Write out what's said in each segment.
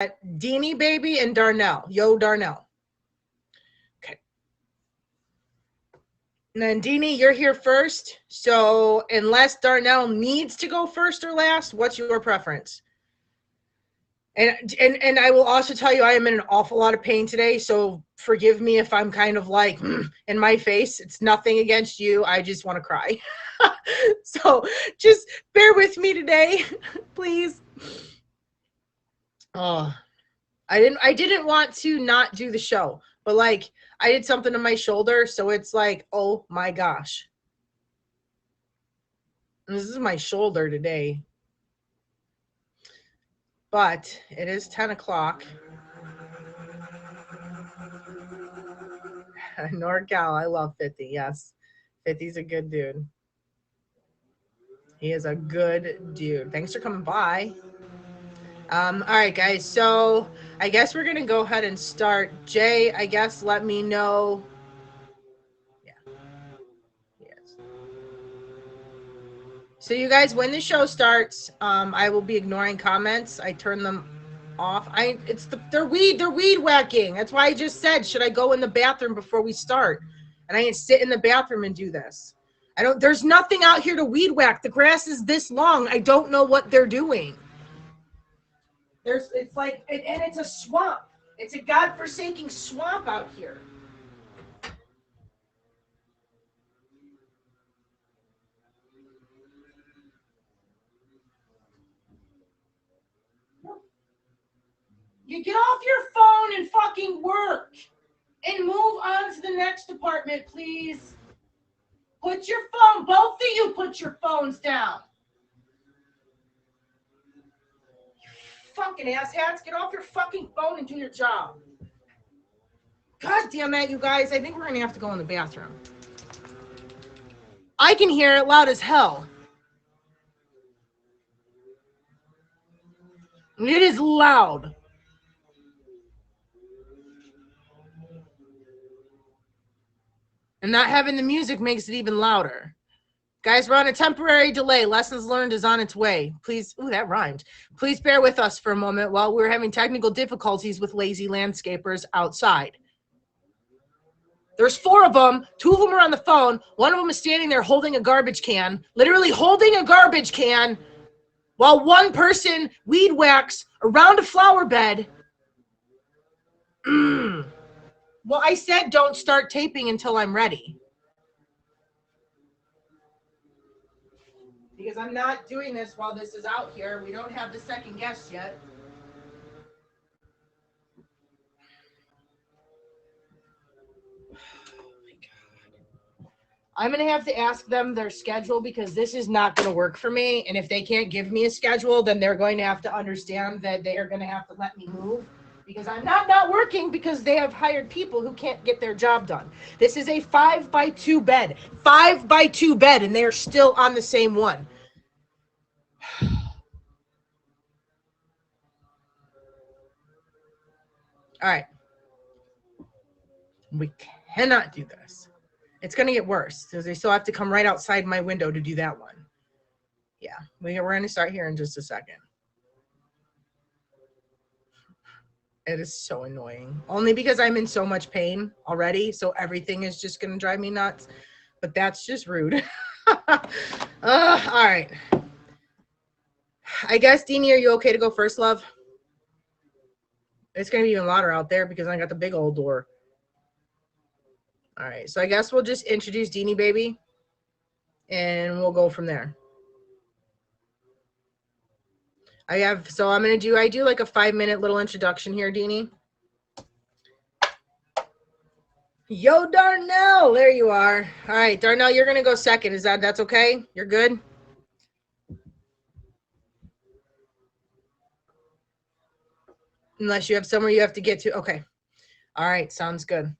Deanie Baby and Darnell. Yo, Darnell. Okay. And then Deanie, you're here first. So unless Darnell needs to go first or last, what's your preference? And I will also tell you I am in an awful lot of pain today, so forgive me if I'm kind of like in my face. It's nothing against you. I just want to cry. So just bear with me today, please. Oh, I didn't want to not do the show, but like I did something to my shoulder, so it's like, oh my gosh. This is my shoulder today. But it is 10 o'clock. NorCal, I love 50. Yes. 50's a good dude. He is a good dude. Thanks for coming by. All right, guys. So I guess we're gonna go ahead and start. Jay, I guess let me know. Yeah. Yes. So you guys, when the show starts, I will be ignoring comments. I turn them off. They're weed whacking. That's why I just said, should I go in the bathroom before we start? And I can sit in the bathroom and do this. There's nothing out here to weed whack. The grass is this long. I don't know what they're doing. It's like, and it's a swamp. It's a godforsaken swamp out here. You get off your phone and fucking work. And move on to the next department, please. Put your phone, both of you put your phones down. You fucking asshats, get off your fucking phone and do your job. God damn it, you guys. I think we're going to have to go in the bathroom. I can hear it loud as hell. It is loud. And not having the music makes it even louder. Guys, we're on a temporary delay. Lessons learned is on its way. Please, ooh, that rhymed. Please bear with us for a moment while we're having technical difficulties with lazy landscapers outside. There's 4 of them. 2 of them are on the phone. 1 of them is standing there holding a garbage can, literally holding a garbage can, while 1 person weed whacks around a flower bed. Well, I said don't start taping until I'm ready. Because I'm not doing this while this is out here. We don't have the second guest yet. I'm going to have to ask them their schedule because this is not going to work for me. And if they can't give me a schedule, then they're going to have to understand that they are going to have to let me move because I'm not working because they have hired people who can't get their job done. This is a 5x2 bed, 5x2 bed, and they are still on the same one. All right. We cannot do this. It's going to get worse because they still have to come right outside my window to do that one. Yeah, we're going to start here in just a second. It is so annoying. Only because I'm in so much pain already, so everything is just going to drive me nuts. But that's just rude. All right. I guess, Deanie, are you okay to go first, love? It's going to be even louder out there because I got the big old door. All right, so I guess we'll just introduce Deanie Baby, and we'll go from there. I do like a 5-minute little introduction here, Deanie. Yo, Darnell, there you are. All right, Darnell, you're gonna go second. That's okay? You're good? Unless you have somewhere you have to get to. Okay. All right, sounds good.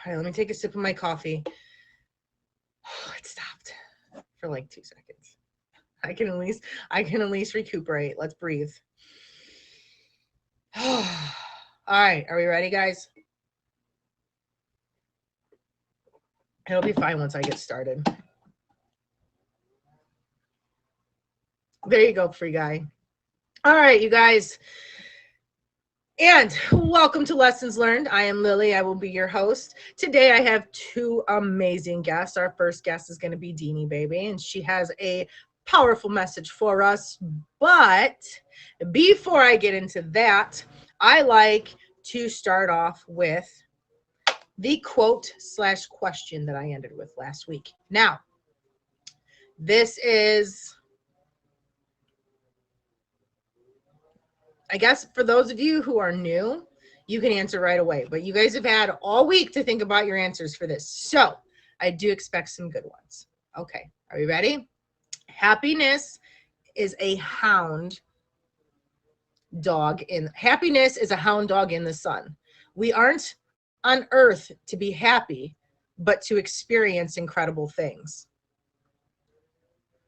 All right, let me take a sip of my coffee. It stopped for like 2 seconds. I can at least recuperate. Let's breathe. All right, are we ready, guys? It'll be fine once I get started. There you go, free guy. All right, you guys. And welcome to Lessons Learned. I am Lily. I will be your host. Today I have two amazing guests. Our first guest is going to be Deanie Baby, and she has a powerful message for us. But before I get into that, I like to start off with the quote / question that I ended with last week. Now, this is, I guess, for those of you who are new, you can answer right away. But you guys have had all week to think about your answers for this. So I do expect some good ones. Okay, are you ready? Happiness is a hound dog in the sun. We aren't on earth to be happy, but to experience incredible things.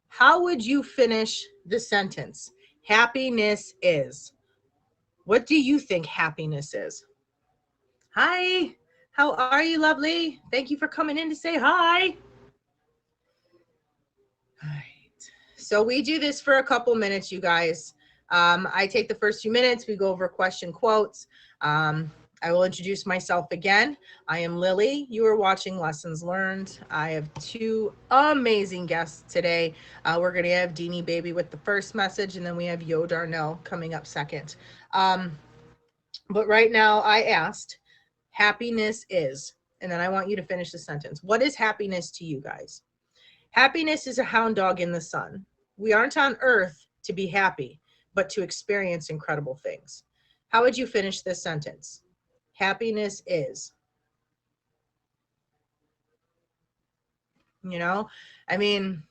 How would you finish the sentence? Happiness is. What do you think happiness is? Hi, how are you, lovely? Thank you for coming in to say hi. All right. So we do this for a couple minutes, you guys. I take the first few minutes. We go over question quotes. I will introduce myself again. I am Lily. You are watching Lessons Learned. I have two amazing guests today. We're going to have Deanie Baby with the first message, and then we have Yo Darnell coming up second. But right now I asked, happiness is, and then I want you to finish the sentence. What is happiness to you guys? Happiness is a hound dog in the sun. We aren't on earth to be happy, but to experience incredible things. How would you finish this sentence? Happiness is. You know, I mean,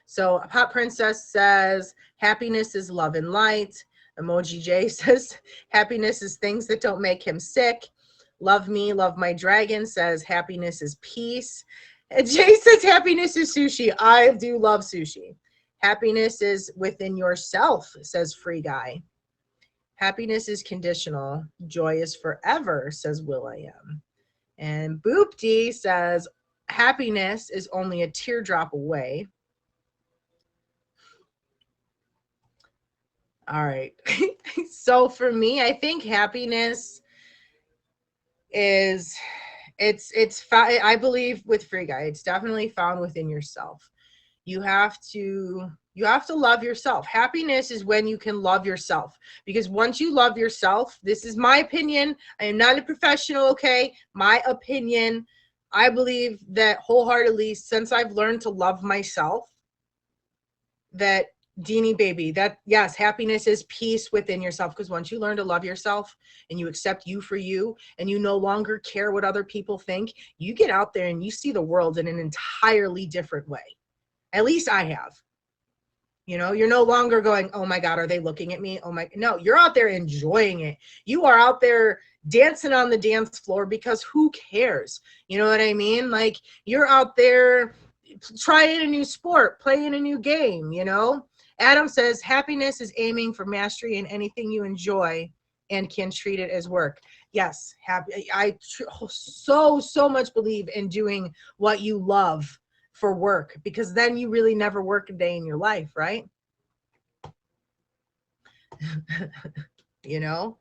so Pop Princess says, happiness is love and light. Emoji J says, happiness is things that don't make him sick. Love Me, Love My Dragon says, happiness is peace. And Jay says, happiness is sushi. I do love sushi. Happiness is within yourself, says Free Guy. Happiness is conditional. Joy is forever, says Will I Am. And Boop D says, happiness is only a teardrop away. All right. So for me, I think happiness is, I believe with Free Guy, it's definitely found within yourself. You have to love yourself. Happiness is when you can love yourself, because once you love yourself, this is my opinion. I am not a professional, okay? My opinion. I believe that wholeheartedly, since I've learned to love myself, that Deanie Baby, that yes, happiness is peace within yourself, because once you learn to love yourself and you accept you for you and you no longer care what other people think, you get out there and you see the world in an entirely different way. At least I have. You know, you're no longer going, oh my God, are they looking at me? Oh my, no, you're out there enjoying it. You are out there dancing on the dance floor because who cares? You know what I mean? Like, you're out there trying a new sport, playing a new game, you know? Adam says, happiness is aiming for mastery in anything you enjoy and can treat it as work. Yes, happy. I so much believe in doing what you love for work, because then you really never work a day in your life, right? You know?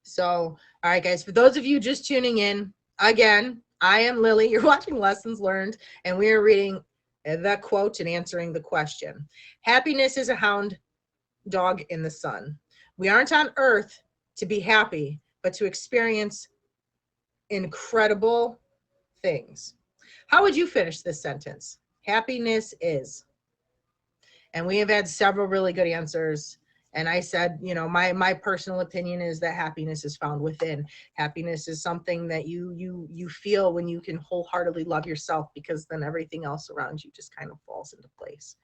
So, all right, guys, for those of you just tuning in, again, I am Lily. You're watching Lessons Learned, and we are reading the quote and answering the question. Happiness is a hound dog in the sun. We aren't on earth to be happy, but to experience incredible things. How would you finish this sentence? Happiness is. And we have had several really good answers. And I said, you know, my personal opinion is that happiness is found within. Happiness is something that you feel when you can wholeheartedly love yourself, because then everything else around you just kind of falls into place.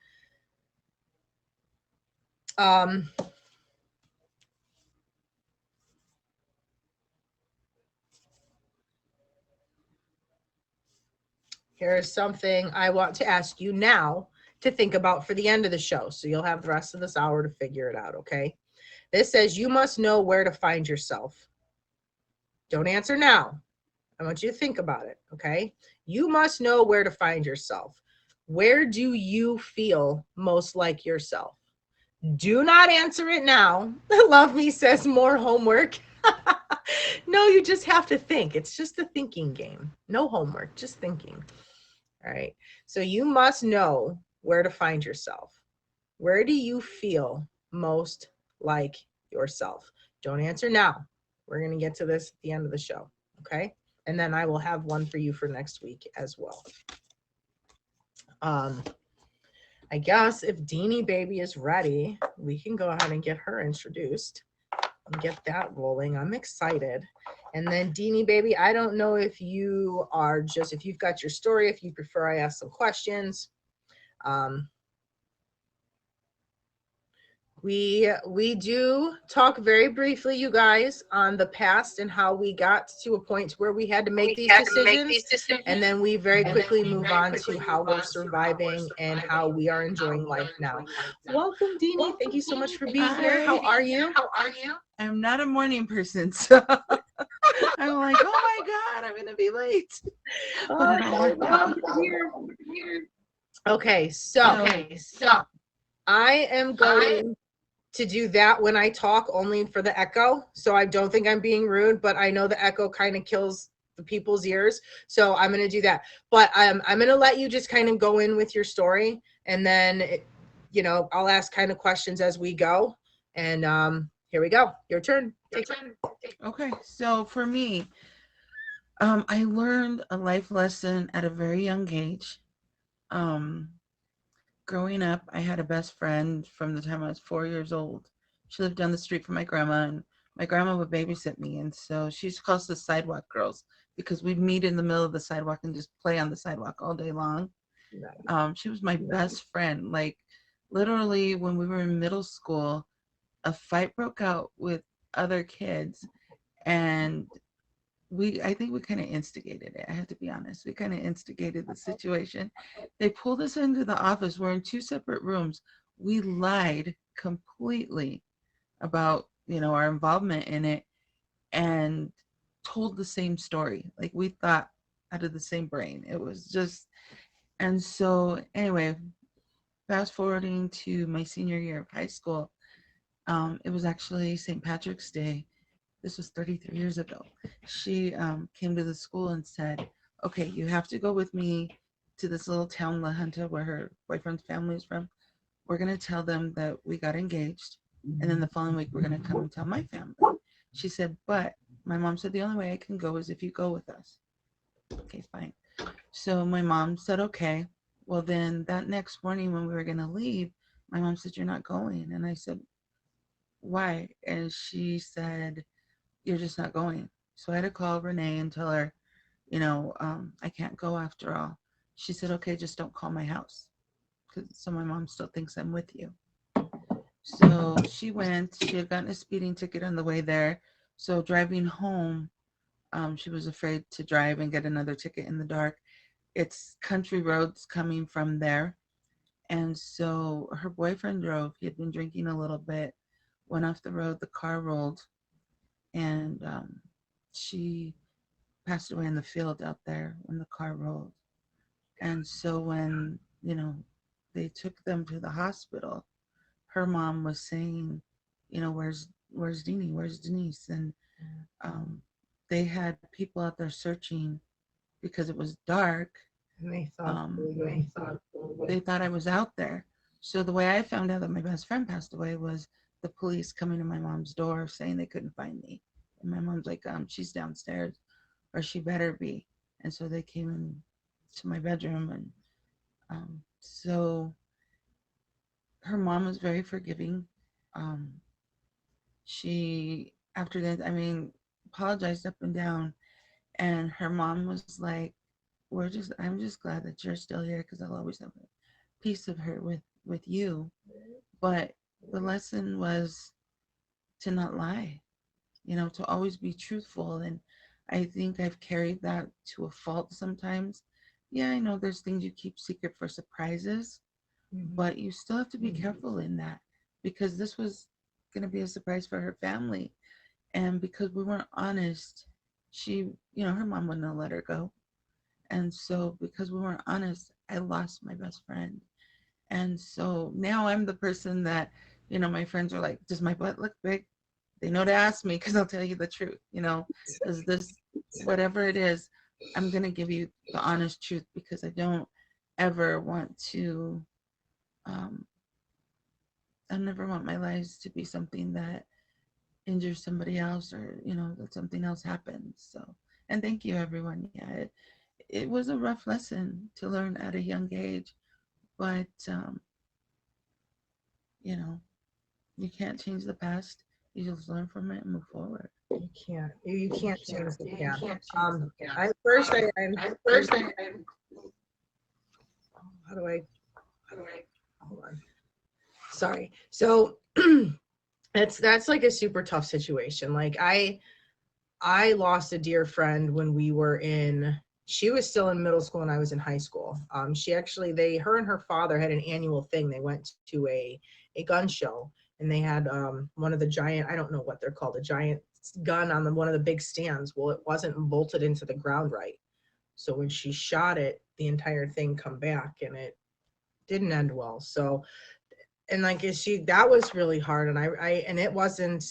Here's something I want to ask you now to think about for the end of the show. So you'll have the rest of this hour to figure it out, okay? This says, you must know where to find yourself. Don't answer now. I want you to think about it, okay? You must know where to find yourself. Where do you feel most like yourself? Do not answer it now. Love Me says more homework. No, you just have to think. It's just a thinking game. No homework, just thinking. All right. So you must know where to find yourself. Where do you feel most like yourself? Don't answer now. We're going to get to this at the end of the show. Okay. And then I will have one for you for next week as well. I guess if Deanie Baby is ready, we can go ahead and get her introduced and get that rolling. I'm excited. And then Deanie Baby, I don't know if you are just, if you've got your story, if you prefer I ask some questions. We do talk very briefly, you guys, on the past and how we got to a point where we had to make these decisions, and then we very quickly move on to how we're surviving and how we are enjoying life now. Welcome, Deanie. Thank you so much for being here. How are you? I'm not a morning person, so I'm like, oh my God, I'm gonna be late. Okay, so I am going to do that when I talk, only for the echo. So I don't think I'm being rude, but I know the echo kind of kills the people's ears. So I'm going to do that. But I'm going to let you just kind of go in with your story. And then, I'll ask kind of questions as we go. And here we go. Your turn. Okay, so for me, I learned a life lesson at a very young age. Growing up, I had a best friend from the time I was 4 years old. She lived down the street from my grandma, and my grandma would babysit me. And so she used to call us the sidewalk girls because we'd meet in the middle of the sidewalk and just play on the sidewalk all day long. She was my best friend. Like, literally, when we were in middle school, a fight broke out with other kids, and I think we kind of instigated it. I have to be honest. We kind of instigated the situation. They pulled us into the office. We're in two separate rooms. We lied completely about, our involvement in it, and told the same story. Like, we thought out of the same brain. It was just, and so anyway, fast forwarding to my senior year of high school, it was actually St. Patrick's Day. This was 33 years ago. She came to the school and said, okay, you have to go with me to this little town, La Junta, where her boyfriend's family is from. We're going to tell them that we got engaged. And then the following week, we're going to come and tell my family. She said, but my mom said, the only way I can go is if you go with us. Okay, fine. So my mom said, okay. Well, then that next morning when we were going to leave, my mom said, you're not going. And I said, why? And she said, you're just not going. So I had to call Renee and tell her, I can't go after all. She said, okay, just don't call my house. So my mom still thinks I'm with you. So she went. She had gotten a speeding ticket on the way there. So driving home, she was afraid to drive and get another ticket in the dark. It's country roads coming from there. And so her boyfriend drove. He had been drinking a little bit, went off the road. The car rolled, and she passed away in the field out there when the car rolled. And so when, they took them to the hospital, her mom was saying, where's Deanie? Where's Denise? And they had people out there searching because it was dark. And They thought I was out there. So the way I found out that my best friend passed away was the police coming to my mom's door saying they couldn't find me. And my mom's like, she's downstairs, or she better be. And so they came in to my bedroom, and so her mom was very forgiving. She, after that, apologized up and down, and her mom was like, I'm just glad that you're still here, because I'll always have a piece of her with you. But the lesson was to not lie, to always be truthful. And I think I've carried that to a fault sometimes. Yeah, I know there's things you keep secret for surprises, but you still have to be careful in that, because this was going to be a surprise for her family. And because we weren't honest, she, her mom wouldn't have let her go. And so because we weren't honest, I lost my best friend. And so now I'm the person that My friends are like, does my butt look big? They know to ask me because I'll tell you the truth. Does this, whatever it is, I'm going to give you the honest truth because I don't ever want to, um, I never want my lives to be something that injures somebody else or, that something else happens. So, and thank you, everyone. Yeah, it was a rough lesson to learn at a young age, but, you know, you can't change the past. You just learn from it and move forward. You can't. You can't change the You past. can't change the I past. first I'm I'm how do I how do I hold on. Sorry. So that's like a super tough situation. Like I lost a dear friend when we were in she was still in middle school and I was in high school. She actually her and her father had an annual thing. They went to a gun show and they had one of the giant, I don't know what they're called, a giant gun on one of the big stands. Well, it wasn't bolted into the ground right. So when she shot it, the entire thing come back and it didn't end well. So and like that was really hard and I and it wasn't,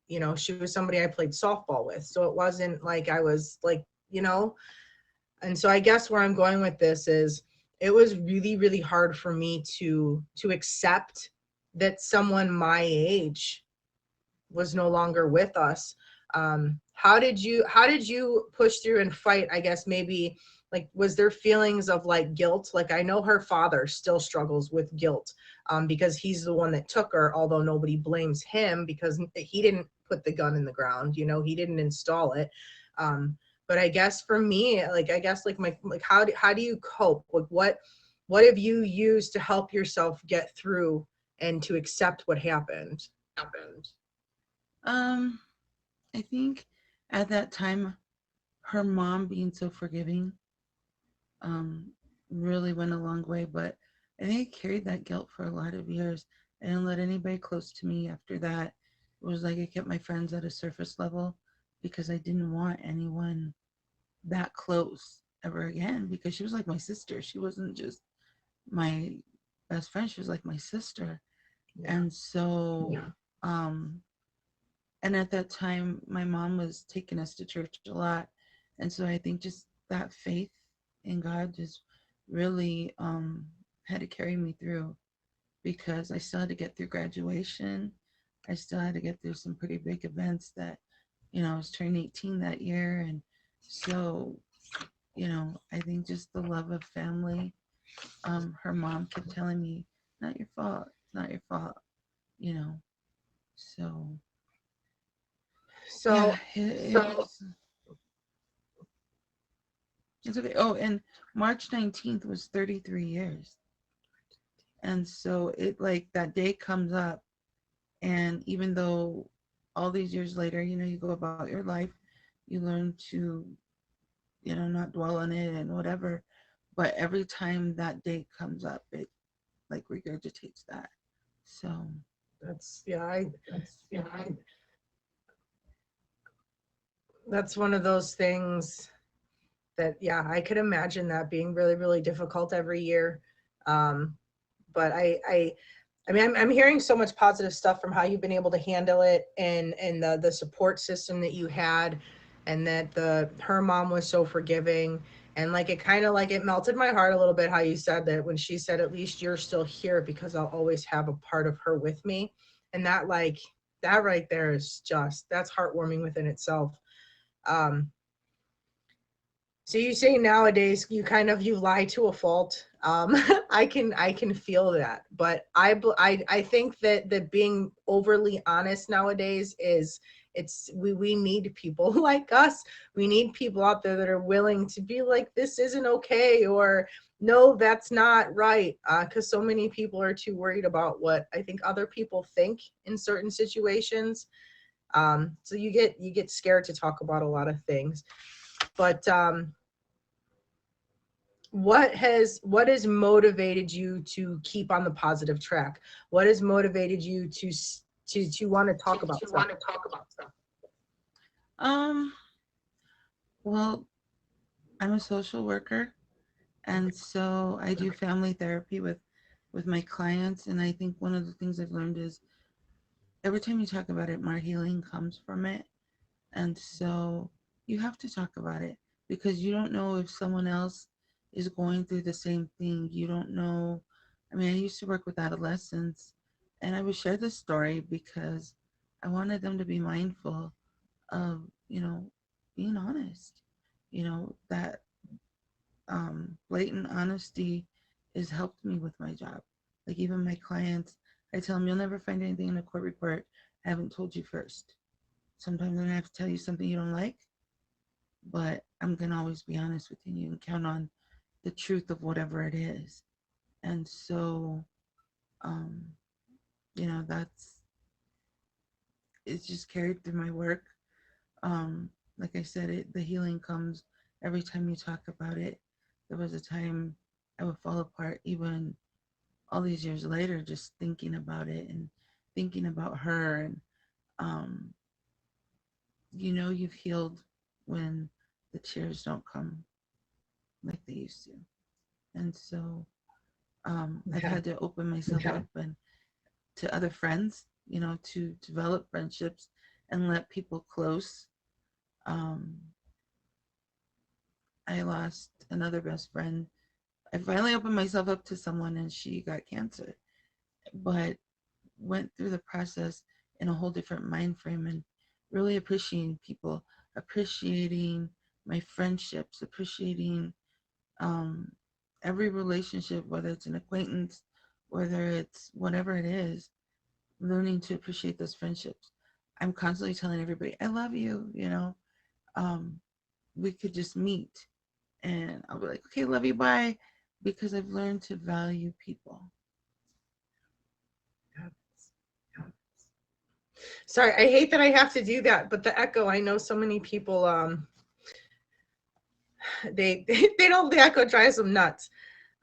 she was somebody I played softball with, so it wasn't like I was like, and so I guess where I'm going with this is it was really really hard for me to accept that someone my age was no longer with us. How did you push through and fight, I guess, maybe, like, was there feelings of like guilt? Like, I know her father still struggles with guilt, because he's the one that took her, although nobody blames him because he didn't put the gun in the ground, he didn't install it. But I guess for me, like, I guess like my like how do you cope? Like, what have you used to help yourself get through and to accept what happened? happened? Um, I think at that time, her mom being so forgiving, um, really went a long way. But I think I carried that guilt for a lot of years. I didn't let anybody close to me after that. It was like I kept my friends at a surface level because I didn't want anyone that close ever again because she was like my sister. She wasn't just my best friend, she was like my sister. Yeah. And so, um, and at that time, my mom was taking us to church a lot. And so I think just that faith in God just really had to carry me through because I still had to get through graduation. I still had to get through some pretty big events that, I was turning 18 that year. And so, I think just the love of family. Her mom kept telling me, not your fault, not your fault, you know. So, So yeah, it's okay. Oh, and March 19th was 33 years. And so it like that day comes up. And even though all these years later, you go about your life, you learn to, not dwell on it and whatever. But every time that date comes up, it like regurgitates that. So that's yeah, that's, yeah, that's one of those things that, yeah, I could imagine that being really really difficult every year. Um, but I mean, I'm hearing so much positive stuff from how you've been able to handle it, and the support system that you had, and that the her mom was so forgiving, and like it kind of like it melted my heart a little bit how you said that when she said, at least you're still here because I'll always have a part of her with me. And that, like, that right there is just, that's heartwarming within itself. um so you say nowadays you kind of, you lie to a fault. I can feel that, but I think that being overly honest nowadays is, we need people like us. We need people out there that are willing to be like, this isn't okay, or no, that's not right, because so many people are too worried about what I think other people think in certain situations. So you get scared to talk about a lot of things. But what has motivated you to keep on the positive track? What has motivated you to want to talk about to stuff? want to talk about stuff. Um, well, I'm a social worker, and so I do family therapy with my clients. And I think one of the things I've learned is every time you talk about it, more healing comes from it. And so you have to talk about it because you don't know if someone else is going through the same thing. You don't know. I mean, I used to work with adolescents, and I would share this story because I wanted them to be mindful of, being honest. That blatant honesty has helped me with my job. Like, even my clients, I tell them, you'll never find anything in a court report I haven't told you first. Sometimes I'm gonna have to tell you something you don't like, but I'm gonna always be honest with you. You can count on the truth of whatever it is. And so, um, that's it's just carried through my work. Um, like I said, the healing comes every time you talk about it. There was a time I would fall apart even all these years later, just thinking about it and thinking about her. And um, you've healed when the tears don't come like they used to. And so I've Yeah. had to open myself up and to other friends, to develop friendships and let people close. Um, I lost another best friend. I finally opened myself up to someone and she got cancer, but went through the process in a whole different mind frame and really appreciating people, appreciating my friendships, appreciating um, every relationship, whether it's an acquaintance, whether it's whatever it is, learning to appreciate those friendships. I'm constantly telling everybody, I love you. Um, we could just meet and I'll be like, okay, love you, bye. Because I've learned to value people. Sorry, I hate that I have to do that, but the echo, I know so many people they they don't, the echo drives them nuts.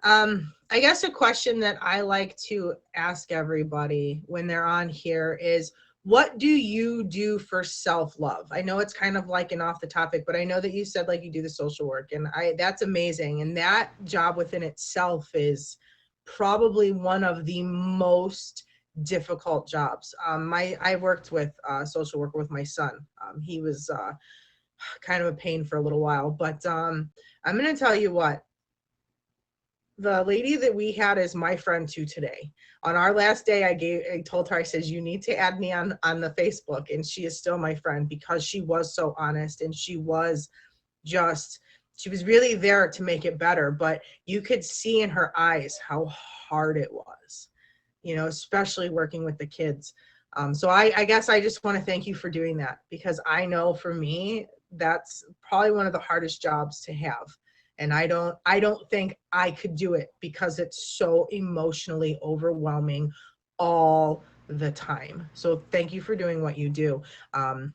I guess a question that I like to ask everybody when they're on here is, what do you do for self-love? I know it's kind of like an off the topic, but I know that you said like you do the social work, and I that's amazing. And that job within itself is probably one of the most difficult jobs. I worked with social worker with my son. He was kind of a pain for a little while, but I'm going to tell you what, the lady that we had as my friend to today, on our last day, I told her, I says, you need to add me on the Facebook. And she is still my friend because she was so honest, and she was just, she was really there to make it better. But you could see in her eyes how hard it was, especially working with the kids. So I guess I just want to thank you for doing that, because I know for me, that's probably one of the hardest jobs to have. And I don't think I could do it because it's so emotionally overwhelming all the time. So thank you for doing what you do. Um,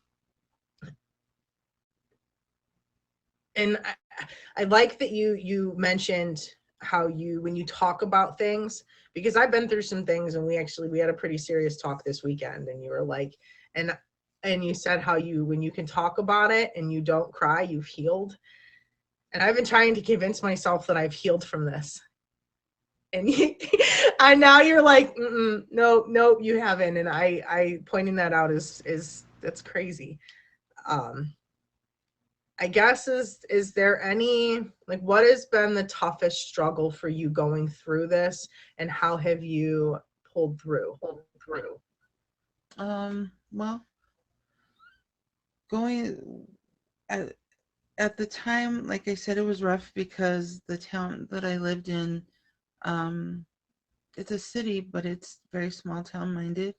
and I like that you mentioned how you, when you talk about things, because I've been through some things, and we had a pretty serious talk this weekend, and you were like, and and you said how you, when you can talk about it and you don't cry, you've healed. And I've been trying to convince myself that I've healed from this. And and now you're like, no, no, you haven't. And I pointing that out is that's crazy. Um, I guess, is there any, like, what has been the toughest struggle for you going through this, and how have you pulled through? Well, going at, at the time, like I said, it was rough because the town that I lived in, um, it's a city, but it's very small town minded.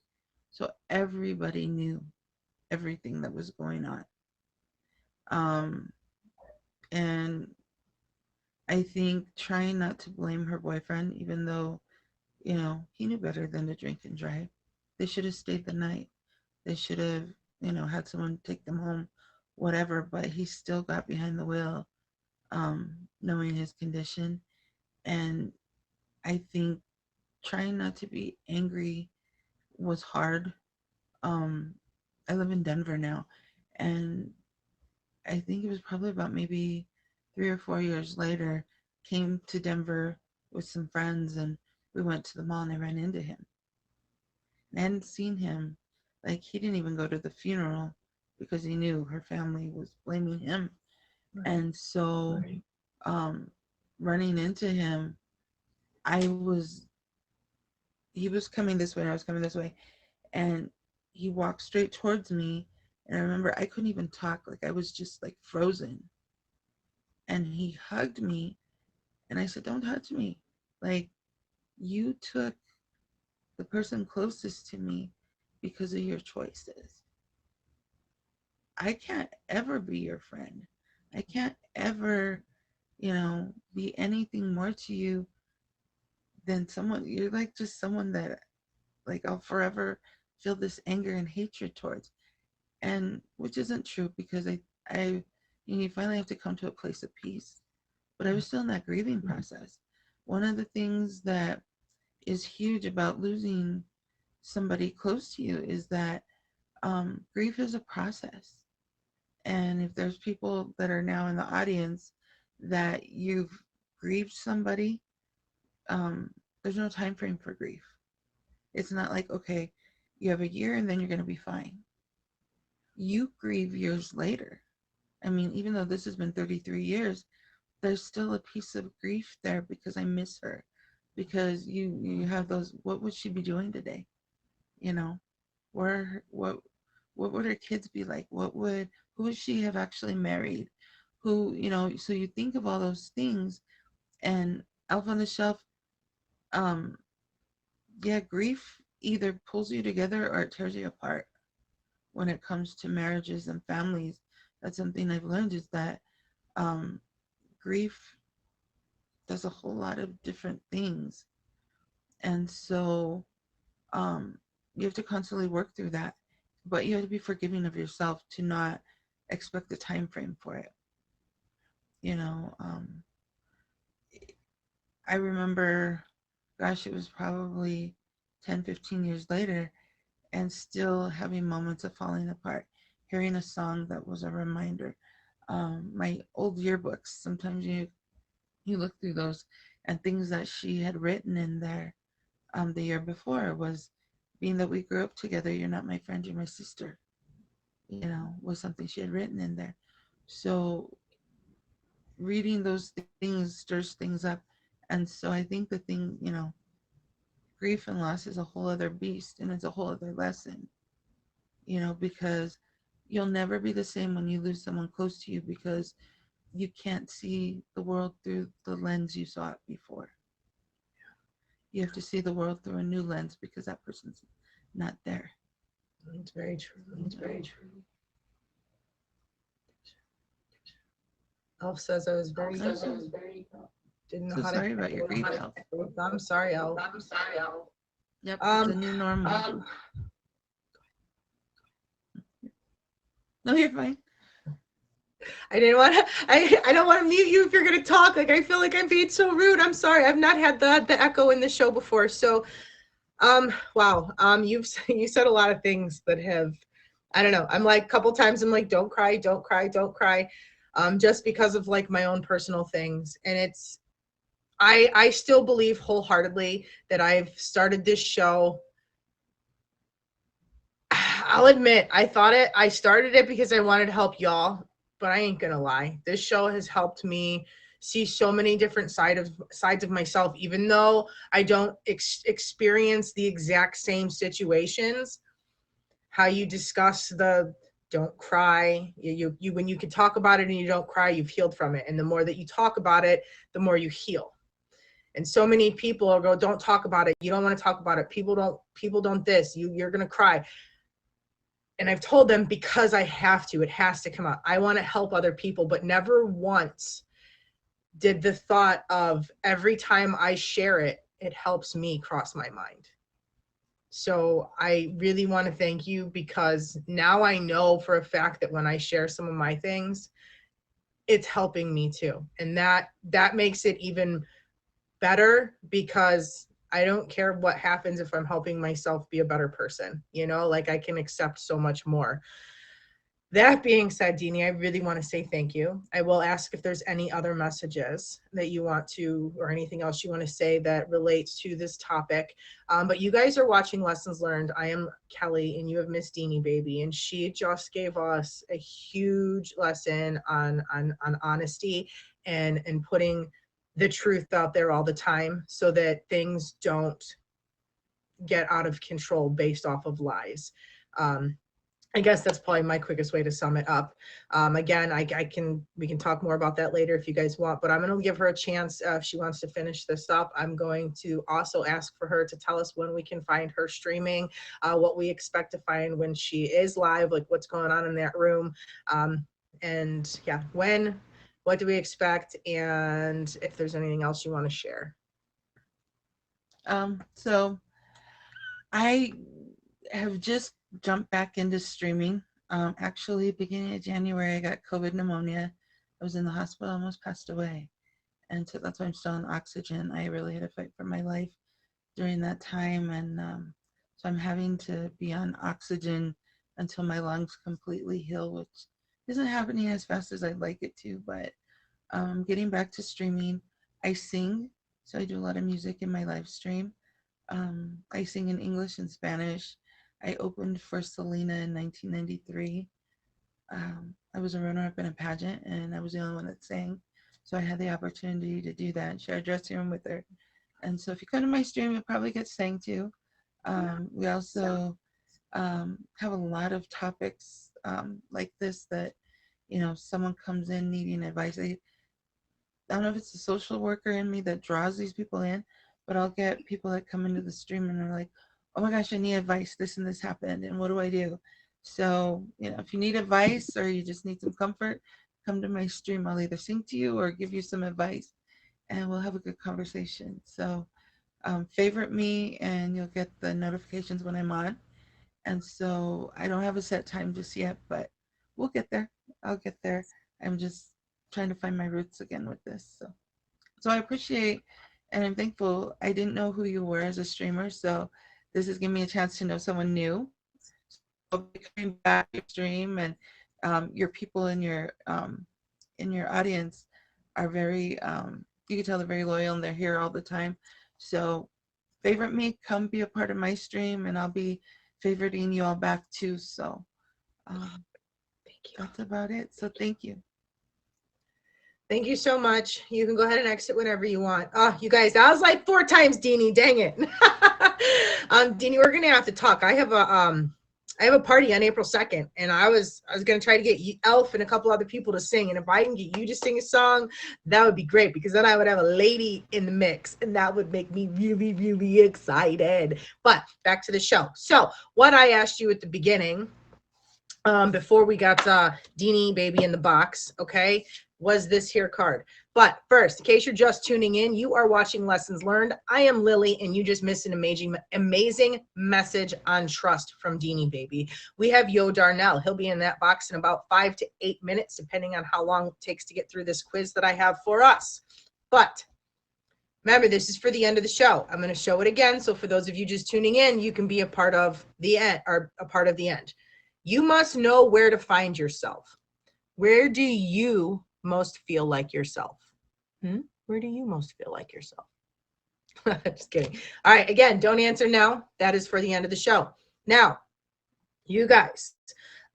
So everybody knew everything that was going on. Um, and I think trying not to blame her boyfriend, even though, he knew better than to drink and drive. They should have stayed the night. They should have, had someone take them home, whatever. But he still got behind the wheel, knowing his condition. And I think trying not to be angry was hard. Um, I live in Denver now, and I think it was probably about maybe 3 or 4 years later, came to Denver with some friends, and we went to the mall and I ran into him. And I hadn't seen him Like, he didn't even go to the funeral because he knew her family was blaming him. Right. And so, um, running into him, I was, he was coming this way and I was coming this way. And he walked straight towards me. And I remember I couldn't even talk. Like, I was just like frozen. And he hugged me. And I said, "Don't touch me. Like, you took the person closest to me because of your choices. I can't ever be your friend. I can't ever, be anything more to you than someone. You're like just someone that, like, I'll forever feel this anger and hatred towards." And which isn't true, because I, you finally have to come to a place of peace. But I was still in that grieving process. One of the things that is huge about losing somebody close to you is that grief is a process. And if there's people that are now in the audience that you've grieved somebody, um, there's no time frame for grief. It's not like, okay, you have a year and then you're going to be fine. You grieve years later. I mean, even though this has been 33 years, there's still a piece of grief there because I miss her. Because you have those, what would she be doing today? You know, where what would her kids be like? Who would she have actually married? So you think of all those things. And Elf on the Shelf, um, yeah, grief either pulls you together or it tears you apart when it comes to marriages and families. That's something I've learned, is that um, grief does a whole lot of different things. And so um, you have to constantly work through that. But you have to be forgiving of yourself to not expect a time frame for it. You know, I remember, gosh, it was probably 10, 15 years later, and still having moments of falling apart, hearing a song that was a reminder. My old yearbooks, sometimes you look through those, and things that she had written in there the year before was, "Being that we grew up together, you're not my friend, you're my sister," was something she had written in there. So reading those things stirs things up. And so I think the thing, grief and loss is a whole other beast, and it's a whole other lesson, because you'll never be the same when you lose someone close to you, because you can't see the world through the lens you saw it before. You have to see the world through a new lens because that person's not there. It's very true. It's very true. Elf says I was very didn't know So how to. sorry about your grief, Elf. I'm sorry, Elf. Yep, it's a new normal. No, you're fine. I didn't want to. I don't want to mute you if you're gonna talk. Like, I feel like I'm being so rude. I'm sorry. I've not had the echo in the show before. So, wow. You said a lot of things that have, I don't know. I'm like, a couple times I'm like, don't cry, don't cry, don't cry, just because of like my own personal things. And I still believe wholeheartedly that I've started this show. I'll admit, I started it because I wanted to help y'all, but I ain't gonna lie. This show has helped me see so many different sides of myself, even though I don't experience the exact same situations. How you discuss the don't cry, you when you can talk about it and you don't cry, you've healed from it, and the more that you talk about it, the more you heal. And so many people go, don't talk about it, you don't want to talk about it, people don't this, you're gonna cry. And I've told them, because I have to, it has to come out. I want to help other people, but never once did the thought of every time I share it, it helps me cross my mind. So I really want to thank you, because now I know for a fact that when I share some of my things, it's helping me too. And that makes it even better, because I don't care what happens if I'm helping myself be a better person. Like, I can accept so much more. That being said, Deanie, I really want to say thank you. I will ask if there's any other messages that you want to, or anything else you want to say that relates to this topic. But you guys are watching Lessons Learned. I am Kelly, and you have Miss Deanie, baby, and she just gave us a huge lesson on honesty and putting the truth out there all the time, so that things don't get out of control based off of lies. Um, I guess that's probably my quickest way to sum it up. Again, we can talk more about that later if you guys want, but I'm going to give her a chance if she wants to finish this up. I'm going to also ask for her to tell us when we can find her streaming, what we expect to find when she is live, like what's going on in that room. And yeah, what do we expect? And if there's anything else you want to share. So I have just jumped back into streaming. Actually, beginning of January, I got COVID pneumonia. I was in the hospital, almost passed away. And so that's why I'm still on oxygen. I really had to fight for my life during that time. And so I'm having to be on oxygen until my lungs completely heal, which isn't happening as fast as I'd like it to. But getting back to streaming, I sing. So I do a lot of music in my live stream. I sing in English and Spanish. I opened for Selena in 1993. I was a runner-up in a pageant, and I was the only one that sang. So I had the opportunity to do that and share a dressing room with her. And so if you come to my stream, you'll probably get sang to. We also have a lot of topics like this that, someone comes in needing advice. I don't know if it's the social worker in me that draws these people in, but I'll get people that come into the stream and are like, oh my gosh, I need advice. This and this happened. And what do I do? So, if you need advice or you just need some comfort, come to my stream. I'll either sing to you or give you some advice, and we'll have a good conversation. So, favorite me and you'll get the notifications when I'm on. And so I don't have a set time just yet, but we'll get there. I'll get there. I'm just trying to find my roots again with this. So I appreciate and I'm thankful. I didn't know who you were as a streamer, so this is giving me a chance to know someone new. So coming back to your stream and your people in your audience are very you can tell they're very loyal and they're here all the time. So favorite me, come be a part of my stream, and I'll be favoriting you all back too. So Thank you. that's about it. So thank you. Thank you so much. You can go ahead and exit whenever you want. Oh, you guys, that was like 4 times, Deanie. Dang it. Deanie, we're gonna have to talk. I have a party on April 2nd, and I was gonna try to get Elf and a couple other people to sing. And if I can get you to sing a song, that would be great, because then I would have a lady in the mix, and that would make me really, really excited. But back to the show. So what I asked you at the beginning, before we got Deanie baby in the box, okay, was this here card. But first, in case you're just tuning in, you are watching Lessons Learned. I am Lily, and you just missed an amazing message on trust from Deanie baby. We have Yo Darnell. He'll be in that box in about 5 to 8 minutes, depending on how long it takes to get through this quiz that I have for us. But remember, this is for the end of the show. I'm going to show it again, so for those of you just tuning in, you can be a part of the end, or a part of the end. You must know where to find yourself. Where do you most feel like yourself? Where do you most feel like yourself? Just kidding. All right, again, don't answer now. That is for the end of the show. Now, you guys,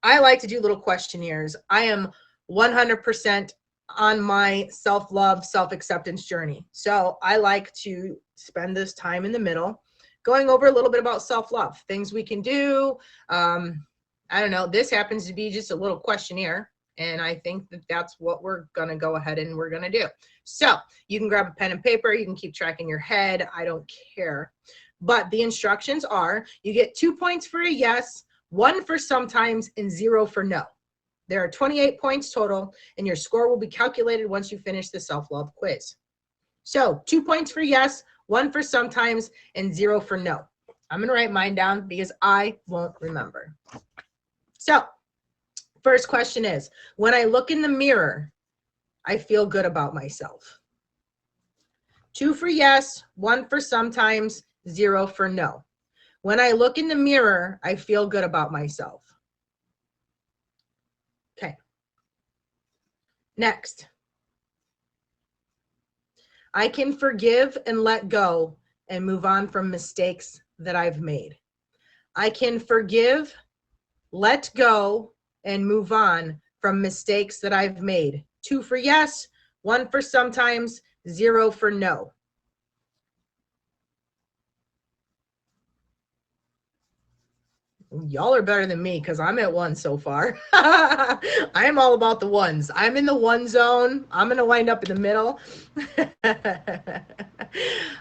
I like to do little questionnaires. I am 100% on my self-love, self-acceptance journey. So I like to spend this time in the middle going over a little bit about self-love, things we can do. I don't know. This happens to be just a little questionnaire, and I think that that's what we're going to go ahead and we're going to do. So you can grab a pen and paper. You can keep track in your head. I don't care. But the instructions are, you get 2 points for a yes, 1 for sometimes, and 0 for no. There are 28 points total, and your score will be calculated once you finish the self-love quiz. So 2 points for yes, 1 for sometimes, and 0 for no. I'm going to write mine down because I won't remember. So first question is, when I look in the mirror, I feel good about myself. 2 for yes, 1 for sometimes, 0 for no. When I look in the mirror, I feel good about myself. Next, I can forgive and let go and move on from mistakes that I've made. I can forgive, let go, and move on from mistakes that I've made. 2 for yes, 1 for sometimes, 0 for no. Y'all are better than me because I'm at 1 so far. I am all about the ones. I'm in the 1 zone. I'm going to wind up in the middle.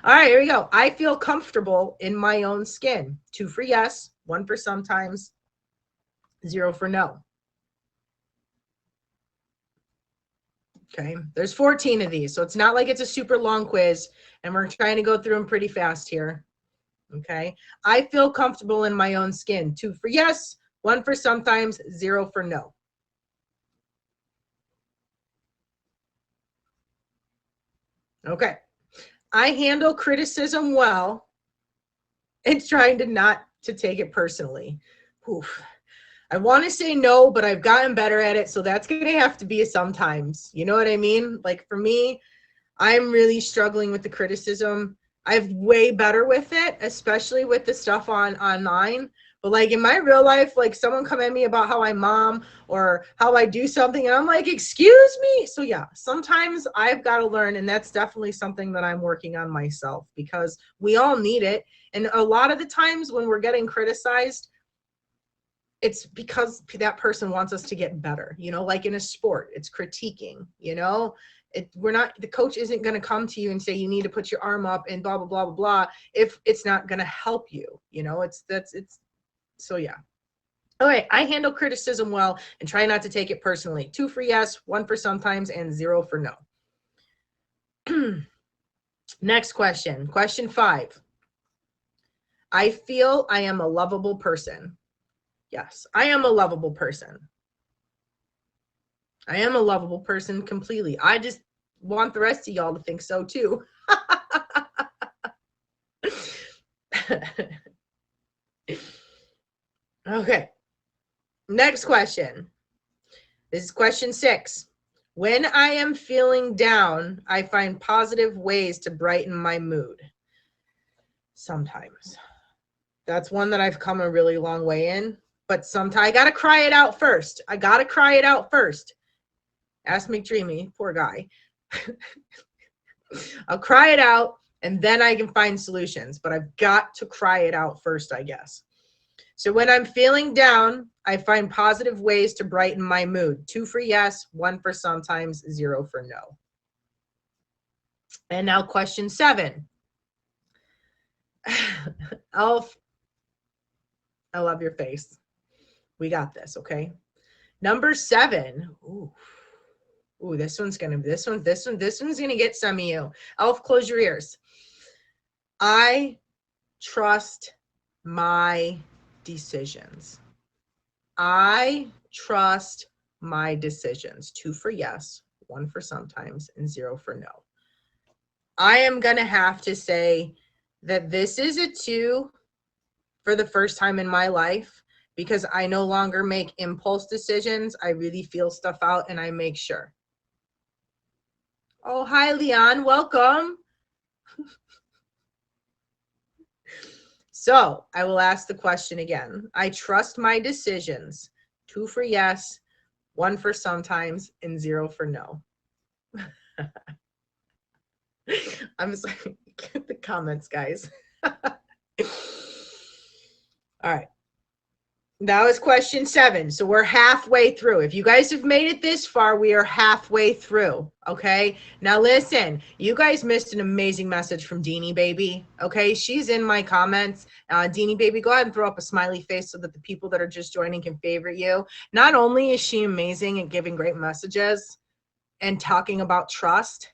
All right, here we go. I feel comfortable in my own skin. 2 for yes, 1 for sometimes, 0 for no. Okay, there's 14 of these, so it's not like it's a super long quiz, and we're trying to go through them pretty fast here. Okay, I feel comfortable in my own skin. 2 for yes, 1 for sometimes, 0 for no. Okay, I handle criticism well and trying to not to take it personally. Oof. I want to say no, but I've gotten better at it, so that's going to have to be a sometimes. You know what I mean? Like for me, I'm really struggling with the criticism. I'm way better with it, especially with the stuff online. But like in my real life, like someone come at me about how I mom or how I do something, and I'm like, excuse me. So yeah, sometimes I've got to learn, and that's definitely something that I'm working on myself because we all need it. And a lot of the times when we're getting criticized, it's because that person wants us to get better, you know, like in a sport, it's critiquing, you know, we're not, the coach isn't going to come to you and say, you need to put your arm up and blah, blah, blah, blah, blah, if it's not going to help you, you know, it's, so yeah. All right. I handle criticism well and try not to take it personally. 2 for yes, 1 for sometimes, and 0 for no. Next question. Question 5. I feel I am a lovable person. Yes, I am a lovable person. I am a lovable person completely. I just want the rest of y'all to think so too. Okay. Next question. This is question 6. When I am feeling down, I find positive ways to brighten my mood. Sometimes. That's one that I've come a really long way in. But sometimes I got to cry it out first. Ask McDreamy, poor guy. I'll cry it out and then I can find solutions, but I've got to cry it out first, I guess. So when I'm feeling down, I find positive ways to brighten my mood. 2 for yes, 1 for sometimes, 0 for no. And now question 7. Elf, I love your face. We got this, okay? Number 7. Ooh, this one's gonna get some of you. Elf, close your ears. I trust my decisions. I trust my decisions. 2 for yes, 1 for sometimes, and 0 for no. I am gonna have to say that this is a 2 for the first time in my life because I no longer make impulse decisions. I really feel stuff out and I make sure. Oh, hi, Leon. Welcome. So I will ask the question again. I trust my decisions. 2 for yes, 1 for sometimes, and 0 for no. I'm sorry. Get the comments, guys. All right. That was question 7. So we're halfway through. If you guys have made it this far, we are halfway through. Okay. Now listen, you guys missed an amazing message from Deanie Baby. Okay. She's in my comments. Deanie Baby, go ahead and throw up a smiley face so that the people that are just joining can favorite you. Not only is she amazing at giving great messages and talking about trust,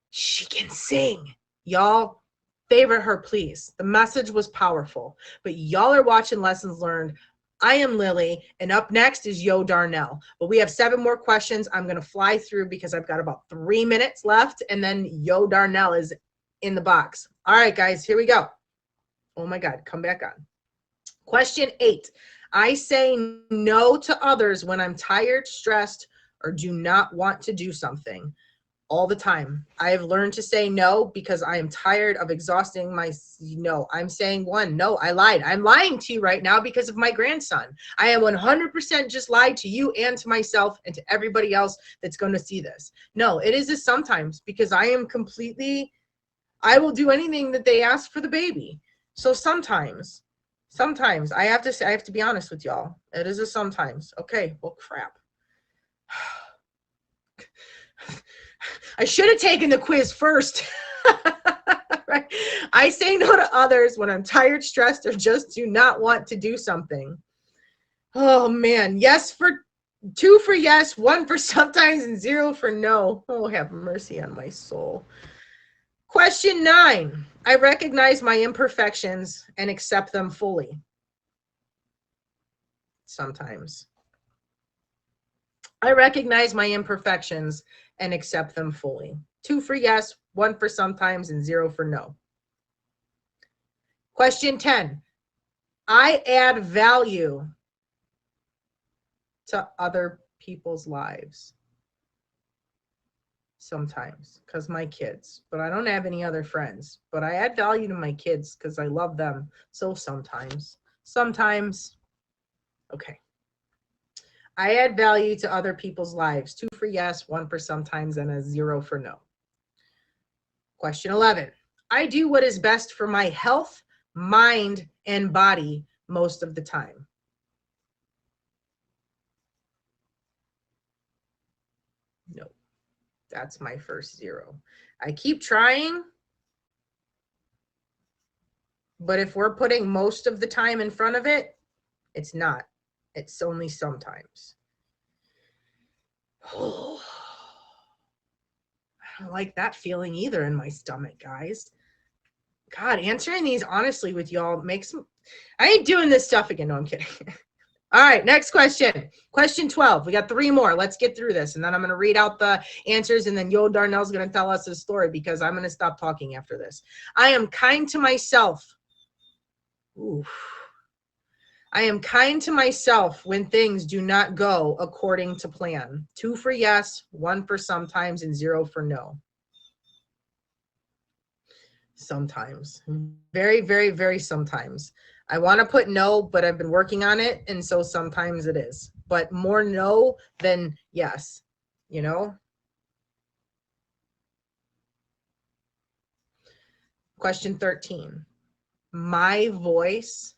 she can sing. Y'all favorite her, please. The message was powerful. But y'all are watching Lessons Learned. I am Lily, and up next is Yo Darnell. But we have 7 more questions. I'm going to fly through because I've got about 3 minutes left, and then Yo Darnell is in the box. All right, guys, here we go. Oh my God, come back on. Question 8. I say no to others when I'm tired, stressed, or do not want to do something all the time. I have learned to say no because I am tired of exhausting my no. I'm saying one. No, I lied. I'm lying to you right now because of my grandson. I am 100% just lied to you and to myself and to everybody else that's going to see this. No, it is a sometimes because I will do anything that they ask for the baby. So sometimes I have to be honest with y'all. It is a sometimes. Okay, well, crap. I should have taken the quiz first. Right? I say no to others when I'm tired, stressed, or just do not want to do something. Oh man, yes for 2 for yes, 1 for sometimes, and 0 for no. Oh, have mercy on my soul. Question 9. I recognize my imperfections and accept them fully. Sometimes. I recognize my imperfections and accept them fully. 2 for yes, 1 for sometimes, and 0 for no. Question 10. I add value to other people's lives. Sometimes, because my kids, but I don't have any other friends. But I add value to my kids because I love them. So sometimes. Okay. I add value to other people's lives. 2 for yes, 1 for sometimes, and a 0 for no. Question 11. I do what is best for my health, mind, and body most of the time. No, that's my first 0. I keep trying, but if we're putting most of the time in front of it, it's not. It's only sometimes. Oh, I don't like that feeling either in my stomach, guys. God, answering these honestly with y'all makes me, I ain't doing this stuff again. No, I'm kidding. All right, next question. Question 12. We got 3 more. Let's get through this. And then I'm going to read out the answers. And then Yo Darnell's going to tell us his story because I'm going to stop talking after this. I am kind to myself. Oof. I am kind to myself when things do not go according to plan. 2 for yes, 1 for sometimes, and 0 for no. Sometimes. Very, very, very sometimes. I want to put no, but I've been working on it, and so sometimes it is. But more no than yes, you know? Question 13. My voice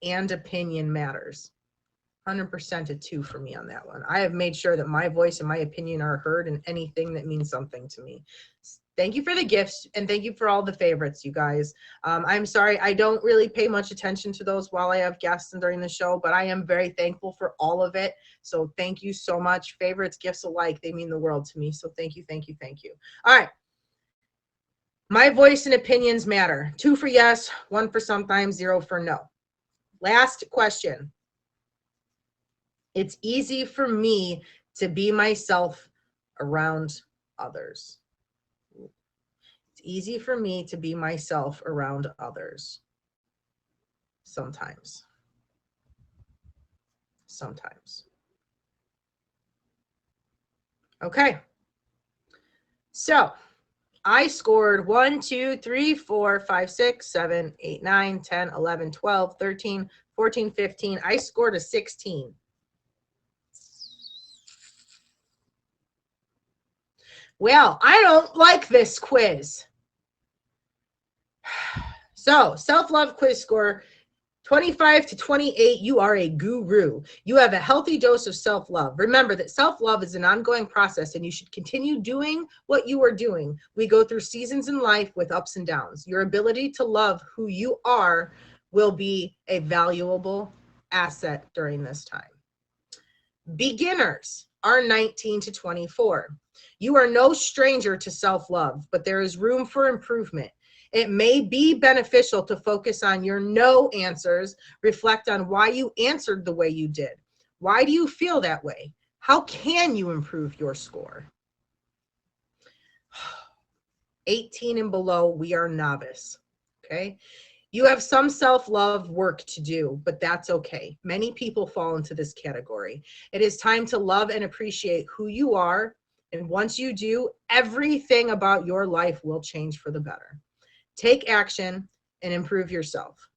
and opinion matters. 100% a 2 for me on that one. I have made sure that my voice and my opinion are heard in anything that means something to me. Thank you for the gifts and thank you for all the favorites, you guys. I'm sorry, I don't really pay much attention to those while I have guests and during the show, but I am very thankful for all of it. So thank you so much. Favorites, gifts alike, they mean the world to me. So thank you, thank you, thank you. All right. My voice and opinions matter. 2 for yes, 1 for sometimes, 0 for no. Last question. It's easy for me to be myself around others. It's easy for me to be myself around others. Sometimes. Sometimes. Okay. So I scored 1, 2, 3, 4, 5, 6, 7, 8, 9, 10, 11, 12, 13, 14, 15. I scored a 16. Well, I don't like this quiz. So, self-love quiz score 25 to 28, you are a guru. You have a healthy dose of self-love. Remember that self-love is an ongoing process and you should continue doing what you are doing. We go through seasons in life with ups and downs. Your ability to love who you are will be a valuable asset during this time. Beginners are 19 to 24. You are no stranger to self-love, but there is room for improvement. It may be beneficial to focus on your no answers, reflect on why you answered the way you did. Why do you feel that way? How can you improve your score? 18 and below, we are novice, okay? You have some self-love work to do, but that's okay. Many people fall into this category. It is time to love and appreciate who you are. And once you do, everything about your life will change for the better. Take action and improve yourself.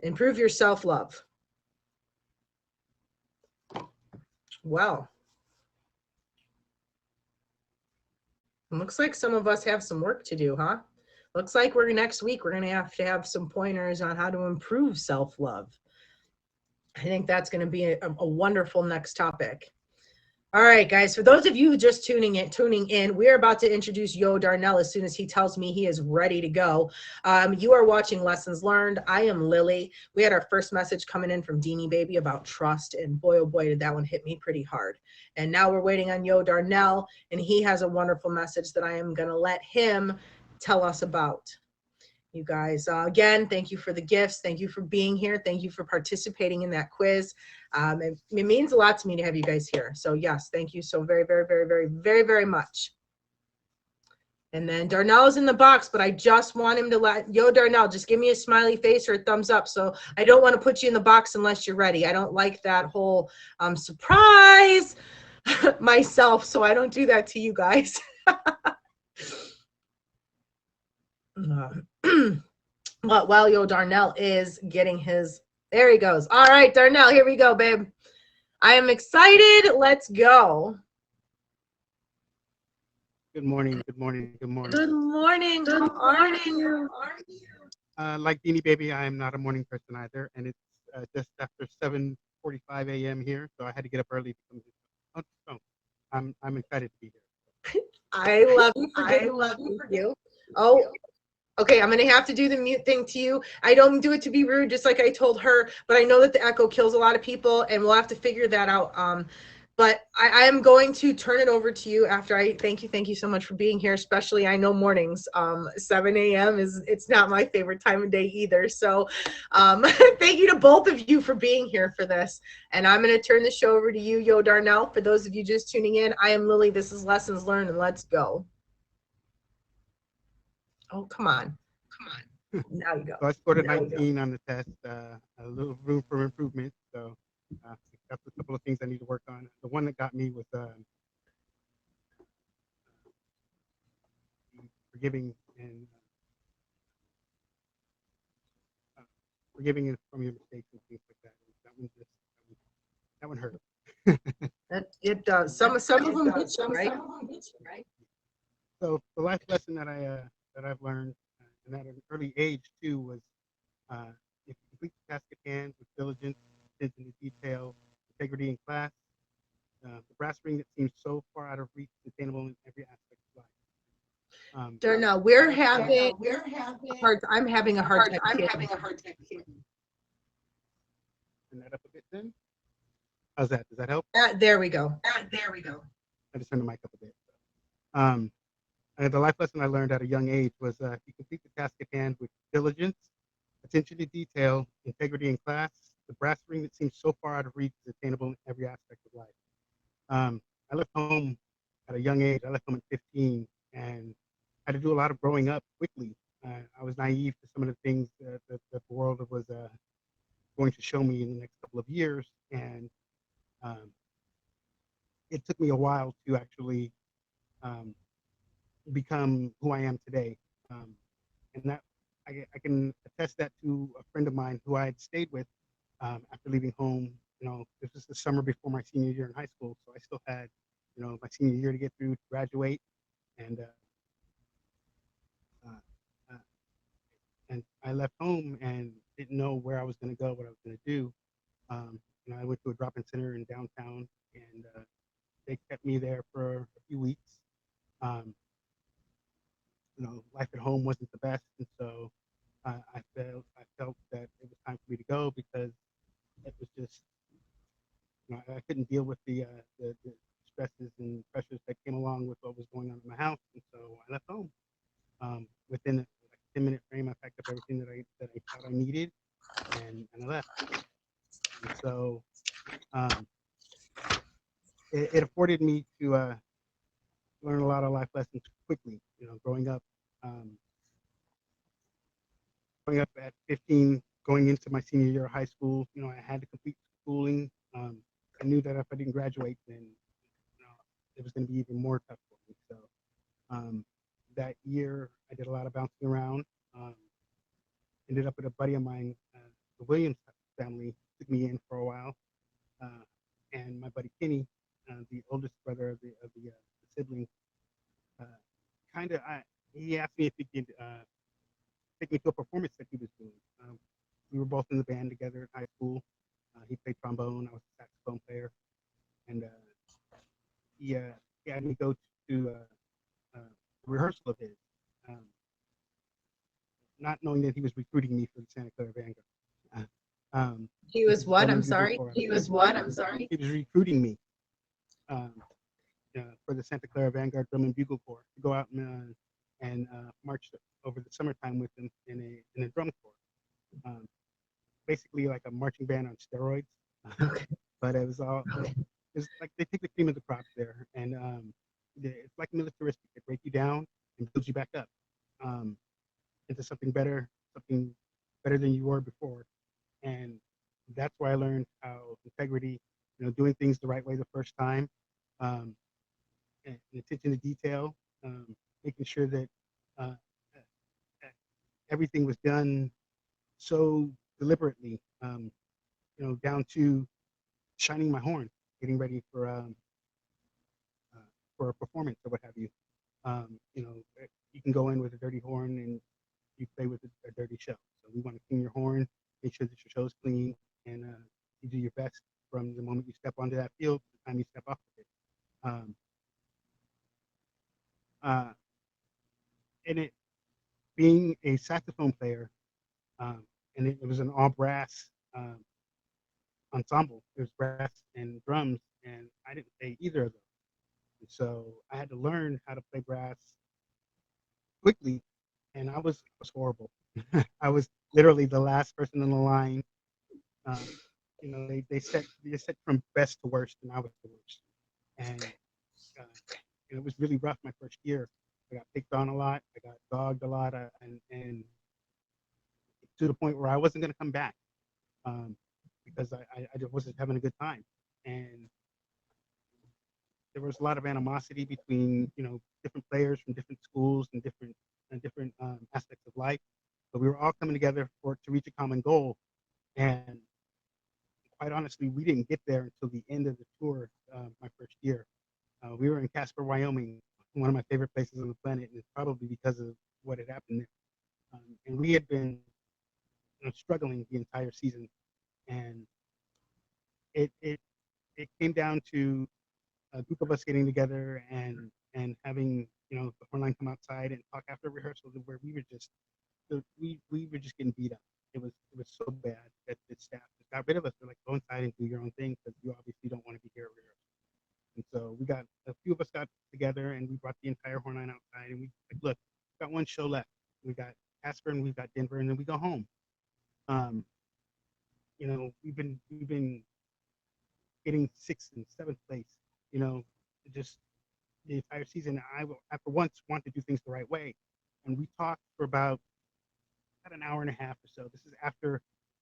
Improve your self-love. Well, looks like some of us have some work to do, huh? Looks like next week we're going to have some pointers on how to improve self-love. I think that's going to be a wonderful next topic. All right, guys, for those of you just tuning in, we're about to introduce Yo Darnell as soon as he tells me he is ready to go. You are watching Lessons Learned. I am Lily. We had our first message coming in from Deanie Baby about trust, and boy, oh boy, did that one hit me pretty hard. And now we're waiting on Yo Darnell, and he has a wonderful message that I am going to let him tell us about. You guys, again, thank you for the gifts. Thank you for being here. Thank you for participating in that quiz. It means a lot to me to have you guys here. So yes, thank you so very, very, very, very, very, very much. And then Darnell's in the box, but I just want him to Yo, Darnell, just give me a smiley face or a thumbs up. So I don't want to put you in the box unless you're ready. I don't like that whole surprise myself. So I don't do that to you guys. Well, Yo Darnell is getting his, there he goes. All right, Darnell, here we go, babe. I am excited. Let's go. Good morning. Good morning. Good morning. Good morning. How are you? Like Beanie Baby, I am not a morning person either, and it's just after 7:45 a.m. here, so I had to get up early to come. Oh, so I'm excited to be here. I love you. I love you. Oh, okay, I'm going to have to do the mute thing to you. I don't do it to be rude, just like I told her, but I know that the echo kills a lot of people, and we'll have to figure that out. But I am going to turn it over to you after I thank you so much for being here, especially I know mornings. 7 a.m. it's not my favorite time of day either. So thank you to both of you for being here for this. And I'm going to turn the show over to you, Yo Darnell. For those of you just tuning in, I am Lily. This is Lessons Learned, and let's go. Oh, come on. Now you go. So I scored a 19 on the test. A little room for improvement. So that's a couple of things I need to work on. The one that got me was forgiving and forgiving from your mistakes and things like that. That one hurt. It does. Some of them hit you, right? So the last lesson that I've learned, and at an early age too, was if you complete the task at hand with diligence, attention to detail, integrity in class, the brass ring that seems so far out of reach is attainable in every aspect of life. Darnell, we're having a hard. I'm having a hard time. Turn that up a bit then. How's that? Does that help? There we go. I just turned the mic up a bit. And the life lesson I learned at a young age was if you complete the task at hand with diligence, attention to detail, integrity in class, the brass ring that seems so far out of reach is attainable in every aspect of life. I left home at a young age. I left home at 15 and had to do a lot of growing up quickly. I was naive to some of the things that the world was going to show me in the next couple of years. And it took me a while to actually become who I am today. And that I can attest that to a friend of mine who I had stayed with after leaving home. You know, this was the summer before my senior year in high school, so I still had, you know, my senior year to get through to graduate, and I left home and didn't know where I was going to go, what I was going to do. You know, I went to a drop-in center in downtown, and they kept me there for a few weeks. You know, life at home wasn't the best, and so I felt that it was time for me to go because it was just, you know, I couldn't deal with the stresses and pressures that came along with what was going on in my house, and so I left home. Within a 10-minute frame, I packed up everything that I thought I needed, and I left. And so it afforded me to learn a lot of life lessons quickly. You know, growing up growing up at 15, going into my senior year of high school, I had to complete schooling. I knew that if I didn't graduate, then it was going to be even more tough for me. So that year, I did a lot of bouncing around. Um, Ended up with a buddy of mine, the Williams family took me in for a while, uh, and my buddy Kenny, the oldest brother of the sibling, uh, kind of he asked me if he could take me to a performance that he was doing. We were both in the band together in high school. He played trombone, I was a saxophone player, and he, uh, he had me go to a rehearsal of his, um, not knowing that he was recruiting me for the Santa Clara Vanguard. He Which was is what? drum I'm and bugle sorry. corps. He was what? I'm sorry. He was recruiting me um, for the Santa Clara Vanguard Drum and Bugle Corps to go out and march over the summertime with them in a drum corps. Um, Basically like a marching band on steroids. Okay. But it was all it's like they take the cream of the crop there, and it's like militaristic. They break you down and build you back up um, into something better than you were before. And that's where I learned how integrity, doing things the right way the first time, um, and attention to detail, making sure that uh, everything was done so deliberately, down to shining my horn, getting ready for a performance or what have you. You can go in with a dirty horn and you play with a dirty show. So we want to clean your horn, make sure that your show is clean, and you do your best from the moment you step onto that field to the time you step off of it. Um, uh, and it being a saxophone player, um, and it was an all brass ensemble. It was brass and drums, and I didn't play either of those. And so I had to learn how to play brass quickly, and I was horrible. I was literally the last person in the line. Um, they set from best to worst, and I was the worst. And it was really rough my first year. I got picked on a lot. I got dogged a lot, and to the point where I wasn't going to come back um, because I just wasn't having a good time. And there was a lot of animosity between different players from different schools and different aspects of life. But we were all coming together to reach a common goal. And quite honestly, we didn't get there until the end of the tour. My first year, we were in Casper, Wyoming, one of my favorite places on the planet, and it's probably because of what had happened there. And we had been struggling the entire season, and it it came down to a group of us getting together and having the horn come outside and talk after rehearsals where we were just getting beat up. It was so bad that the staff just got rid of us. They're like, go inside and do your own thing because you obviously don't want to be here at rehearsal. And so a few of us got together and we brought the entire horn outside and we like, look, we've got one show left. We got Casper and we've got Denver and then we go home. Um, we've been getting sixth and seventh place. You know, just the entire season. I for once want to do things the right way, and we talked for about an hour and a half or so. This is after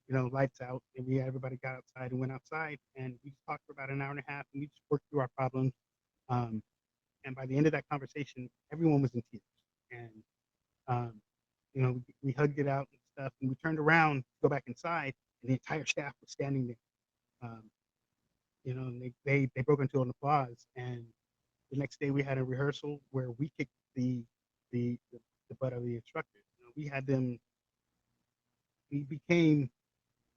lights out, and everybody got outside and went outside, and we just talked for about an hour and a half, and we just worked through our problems. Um, and by the end of that conversation, everyone was in tears, and um, we hugged it out and stuff, and we turned around to go back inside, and the entire staff was standing there. Um, and they broke into an applause, and the next day we had a rehearsal where we kicked the the butt of the instructors. We had them. We became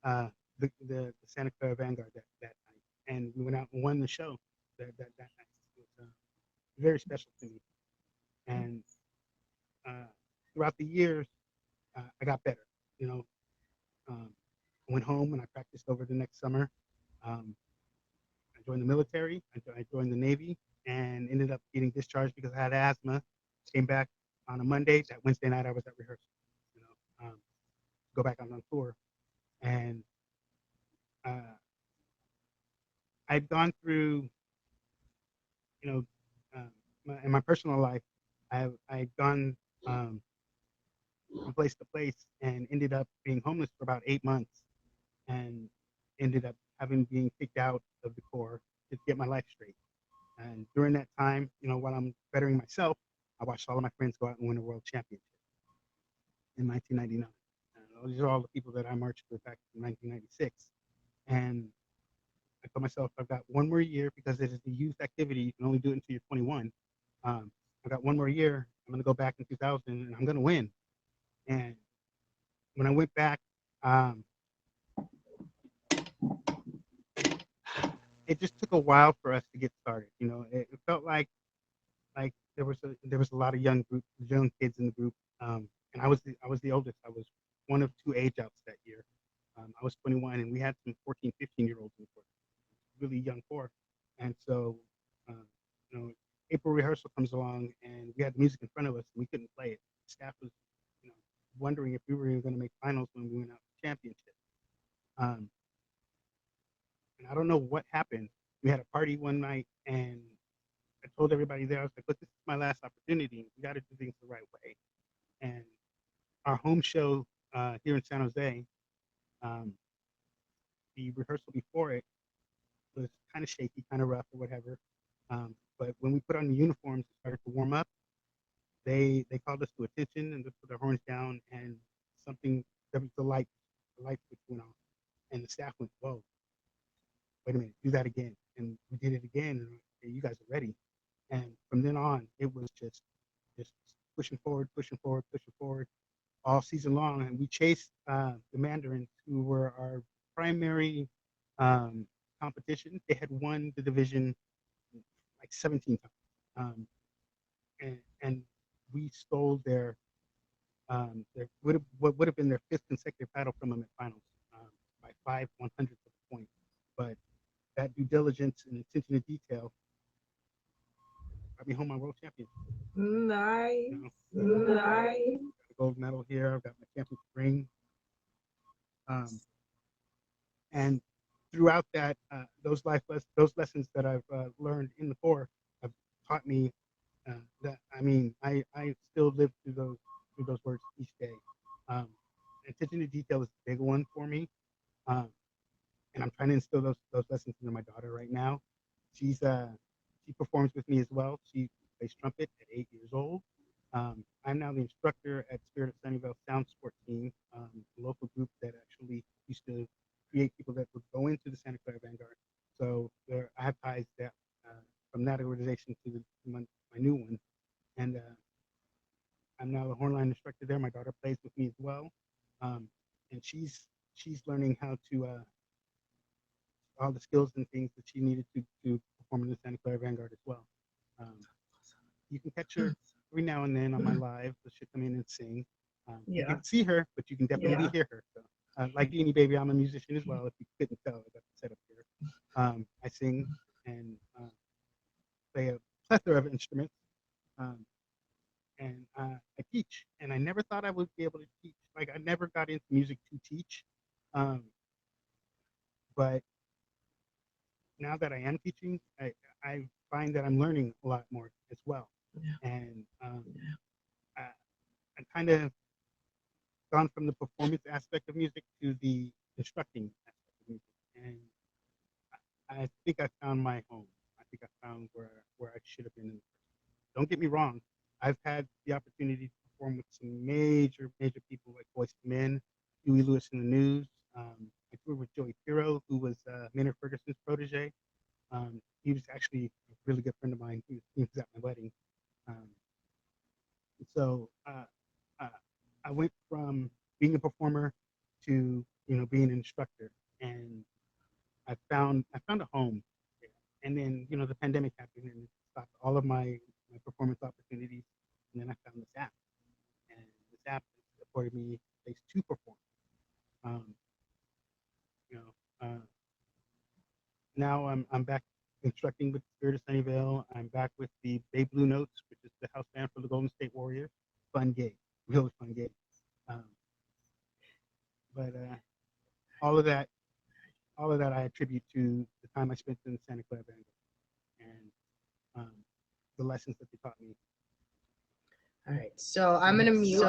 the Santa Clara Vanguard that night, and we went out and won the show that night. It was very special to me, and uh, throughout the years, I got better. You know, I went home and I practiced over the next summer. Um, I joined the military. I joined the Navy and ended up getting discharged because I had asthma. Came back on a Monday. That Wednesday night I was at rehearsal. You know, go back on tour, and uh, I've gone through, you know, in my personal life, I've gone um, from place to place and ended up being homeless for about 8 months and ended up having being kicked out of the Corps to get my life straight. And during that time, while I'm bettering myself, I watched all of my friends go out and win a world championship in 1999. These are all the people that I marched with back in 1996. And I told myself I've got one more year because it is a youth activity. You can only do it until you're 21. I've got one more year. I'm going to go back in 2000 and I'm going to win. And when I went back, um, it just took a while for us to get started. It felt like there was a lot of young kids in the group, and I was the oldest. I was one of two age outs that year. I was 21, and we had some 14, 15-year-olds in the court, really young core. And so, uh, you know, April rehearsal comes along, and we had the music in front of us, and we couldn't play it. Staff was, you know, wondering if we were even going to make finals when we went out to championship. Um, and I don't know what happened. We had a party one night, and I told everybody there, I was like, look, this is my last opportunity. We got to do things the right way. And our home show here in San Jose, um, the rehearsal before it was kind of shaky, kind of rough or whatever. But when we put on the uniforms and started to warm up, they called us to attention and just put their horns down, and something, there was the light switch went on, and the staff went, whoa, wait a minute, do that again. And we did it again, and okay, you guys are ready. And from then on, it was just pushing forward, pushing forward, pushing forward all season long. And we chased the Mandarins, who were our primary um, competition. They had won the division like 17 times. And we stole their what would have been their fifth consecutive title from them at finals by 5/100ths of a point. But that due diligence and attention to detail got me home my world championship. Nice. You know, Nice. got a gold medal here. I've got my championship ring. Um, and throughout that, those lessons that I've learned in the Corps have taught me that I still live through those words each day. Um, attention to detail is a big one for me, um, and I'm trying to instill those lessons into my daughter right now. She performs with me as well. She plays trumpet at 8 years old. I'm now the instructor at Spirit of Sunnyvale Sound Sport Team, a local group that actually used to create people that would go into the Santa Clara Vanguard. So I have ties that from that organization to my new one, and I'm now the hornline instructor there. My daughter plays with me as well, um, and she's learning how to all the skills and things that she needed to perform in the Santa Clara Vanguard as well. Um, you can catch her every now and then on my live. So she'll come in and sing. You Yeah. can see her, but you can definitely Yeah. hear her. So, like Beanie Baby, I'm a musician as well. If you couldn't tell, I got the setup here. I sing and play a plethora of instruments, um, and I teach. And I never thought I would be able to teach. Like I never got into music to teach, um, but now that I am teaching, I find that I'm learning a lot more as well. Yeah. And I, I kind of gone from the performance aspect of music to the instructing aspect of music. And I think I found my home. I think I found where I should have been. Don't get me wrong. I've had the opportunity to perform with some major people like Voice of Men, Huey Lewis and the News. I toured with Joey Piro, who was Maynard Ferguson's protege. He was actually a really good friend of mine. He was at my wedding. Um, so uh, I went from being a performer to being an instructor, and I found a home. There. And then the pandemic happened and it stopped all of my performance opportunities. And then I found this app, and this app afforded me a place to perform. Um, you know, now I'm back instructing with Spirit of Sunnyvale. I'm back with the Bay Blue Notes, which is the house band for the Golden State Warriors. Fun gig, really fun gig. Um, but all of that, all of that, I attribute to the time I spent in the Santa Clara Band and the lessons that they taught me. All right. So I'm gonna mute.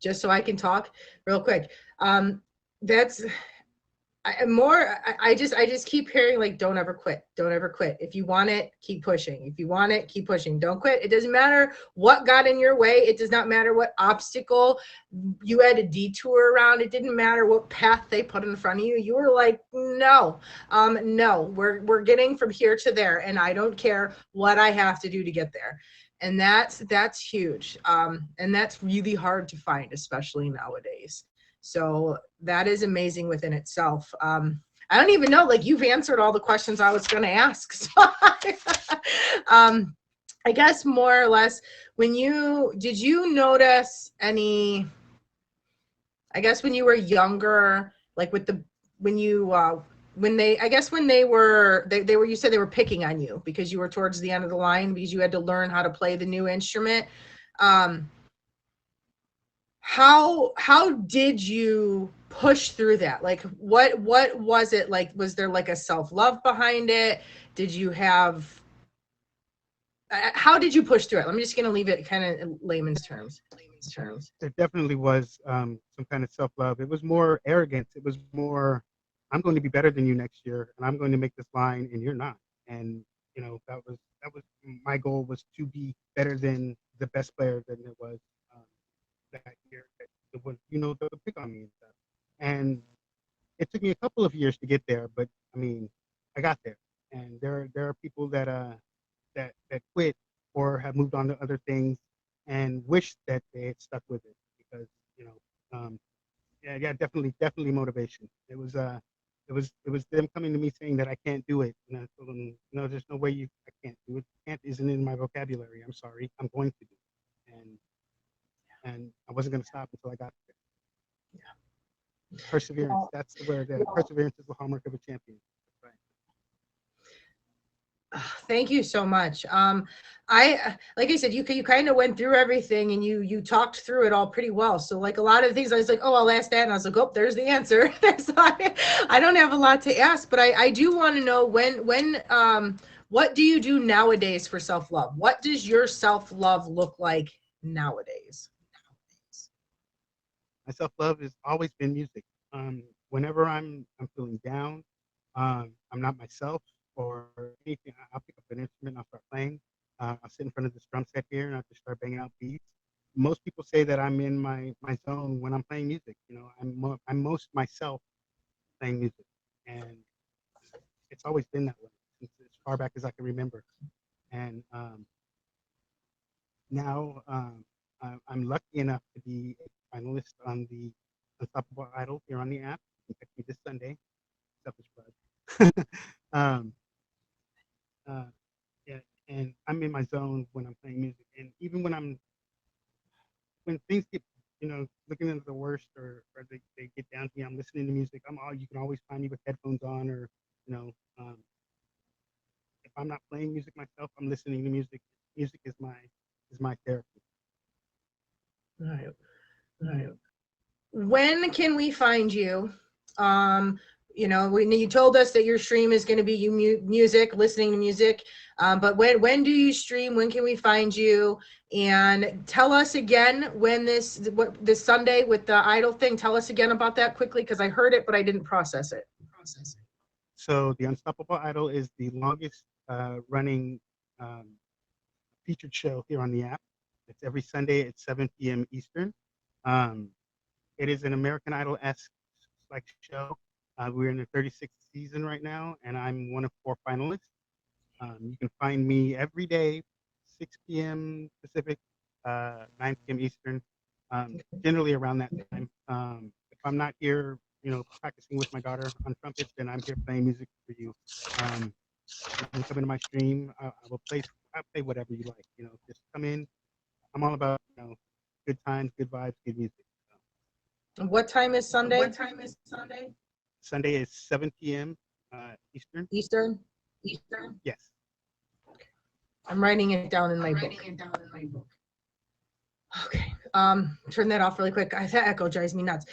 just so I can talk real quick. That's I just keep hearing like, don't ever quit, don't ever quit. If you want it, keep pushing. If you want it, keep pushing. Don't quit. It doesn't matter what got in your way. It does not matter what obstacle you had to detour around. It didn't matter what path they put in front of you. You were like, no, no, we're getting from here to there, and I don't care what I have to do to get there. And that's huge. And that's really hard to find, especially nowadays. So that is amazing within itself. I don't even know, like, you've answered all the questions I was going to ask. So I guess more or less, did you notice any, I guess when you were younger, like you said they were picking on you because you were towards the end of the line because you had to learn how to play the new instrument. How did you push through that? Like, what was it like? Was there like a self-love behind it? Did you have, how did you push through it? I'm just going to leave it kind of in layman's terms. There definitely was some kind of self-love. It was more arrogance. It was more, I'm going to be better than you next year, and I'm going to make this line, and you're not. And that was my goal, was to be better than the best player than it was that year. That was, the pick on me and stuff. And it took me a couple of years to get there, but I mean, I got there. And there are people that quit or have moved on to other things and wish that they had stuck with it, because yeah, definitely motivation. It was them coming to me saying that I can't do it, and I told them, no, there's no way I can't do it. Can't isn't in my vocabulary. I'm sorry, I'm going to do it. And I wasn't going to stop until I got there. Yeah. Perseverance. That's the word. Perseverance is the hallmark of a champion. Right. Thank you so much. Like I said, you kind of went through everything, and you talked through it all pretty well. So like a lot of things, I was like, oh, I'll ask that, and I was like, oh, there's the answer. So I don't have a lot to ask, but I do want to know what do you do nowadays for self-love? What does your self-love look like nowadays? My self-love has always been music. Whenever I'm feeling down, I'm not myself or anything, I'll pick up an instrument, I'll start playing. I'll sit in front of this drum set here, and I'll just start banging out beats. Most people say that I'm in my zone when I'm playing music. I'm most myself playing music, and it's always been that way since as far back as I can remember. And now I'm lucky enough to be a finalist on the Unstoppable Idol here on the app. You can catch me this Sunday. Selfish plug. Yeah, and I'm in my zone when I'm playing music, and even when things get, looking into the worst, or they get down to me, I'm listening to music. You can always find me with headphones on, or if I'm not playing music myself, I'm listening to music. Music is my therapy. All right. When can we find you? When you told us that your stream is going to be you music, listening to music, but when do you stream? When can we find you? And tell us again when this Sunday with the Idol thing. Tell us again about that quickly, because I heard it but I didn't process it. So the Unstoppable Idol is the longest running featured show here on the app. It's every Sunday at 7 p.m. Eastern. It is an American Idol-esque like show. We're in the 36th season right now, and I'm one of 4 finalists. You can find me every day, 6 p.m. Pacific, 9 p.m. Eastern, generally around that time. If I'm not here, practicing with my daughter on trumpets, then I'm here playing music for you. You can come into my stream. I'll play whatever you like. Just come in. I'm all about good times, good vibes, good music. What time is Sunday? Sunday is 7 p.m. Eastern. Eastern? Yes. I'm writing it down in my book. Okay. Turn that off really quick. That echo drives me nuts.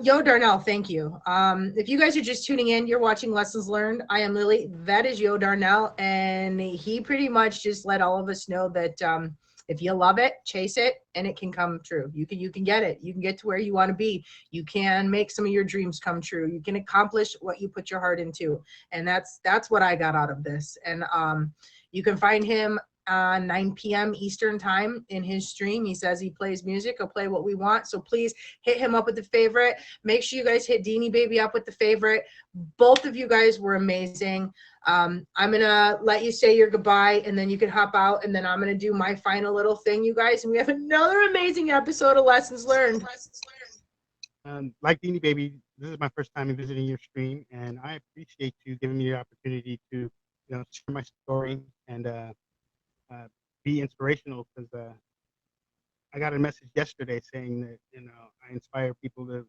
Yo, Darnell, thank you. If you guys are just tuning in, you're watching Lessons Learned. I am Lily. That is Yo Darnell, and he pretty much just let all of us know that If you love it, chase it, and it can come true. You can get it. You can get to where you want to be. You can make some of your dreams come true. You can accomplish what you put your heart into. And that's what I got out of this. And you can find him 9 p.m. Eastern time in his stream. He says he plays music. He'll play what we want. So please hit him up with the favorite. Make sure you guys hit Deanie Baby up with the favorite. Both of you guys were amazing. I'm going to let you say your goodbye, and then you can hop out, and then I'm going to do my final little thing, you guys. And we have another amazing episode of Lessons Learned. Like Deanie Baby, this is my first time visiting your stream, and I appreciate you giving me the opportunity to, share my story and be inspirational, because I got a message yesterday saying that I inspire people to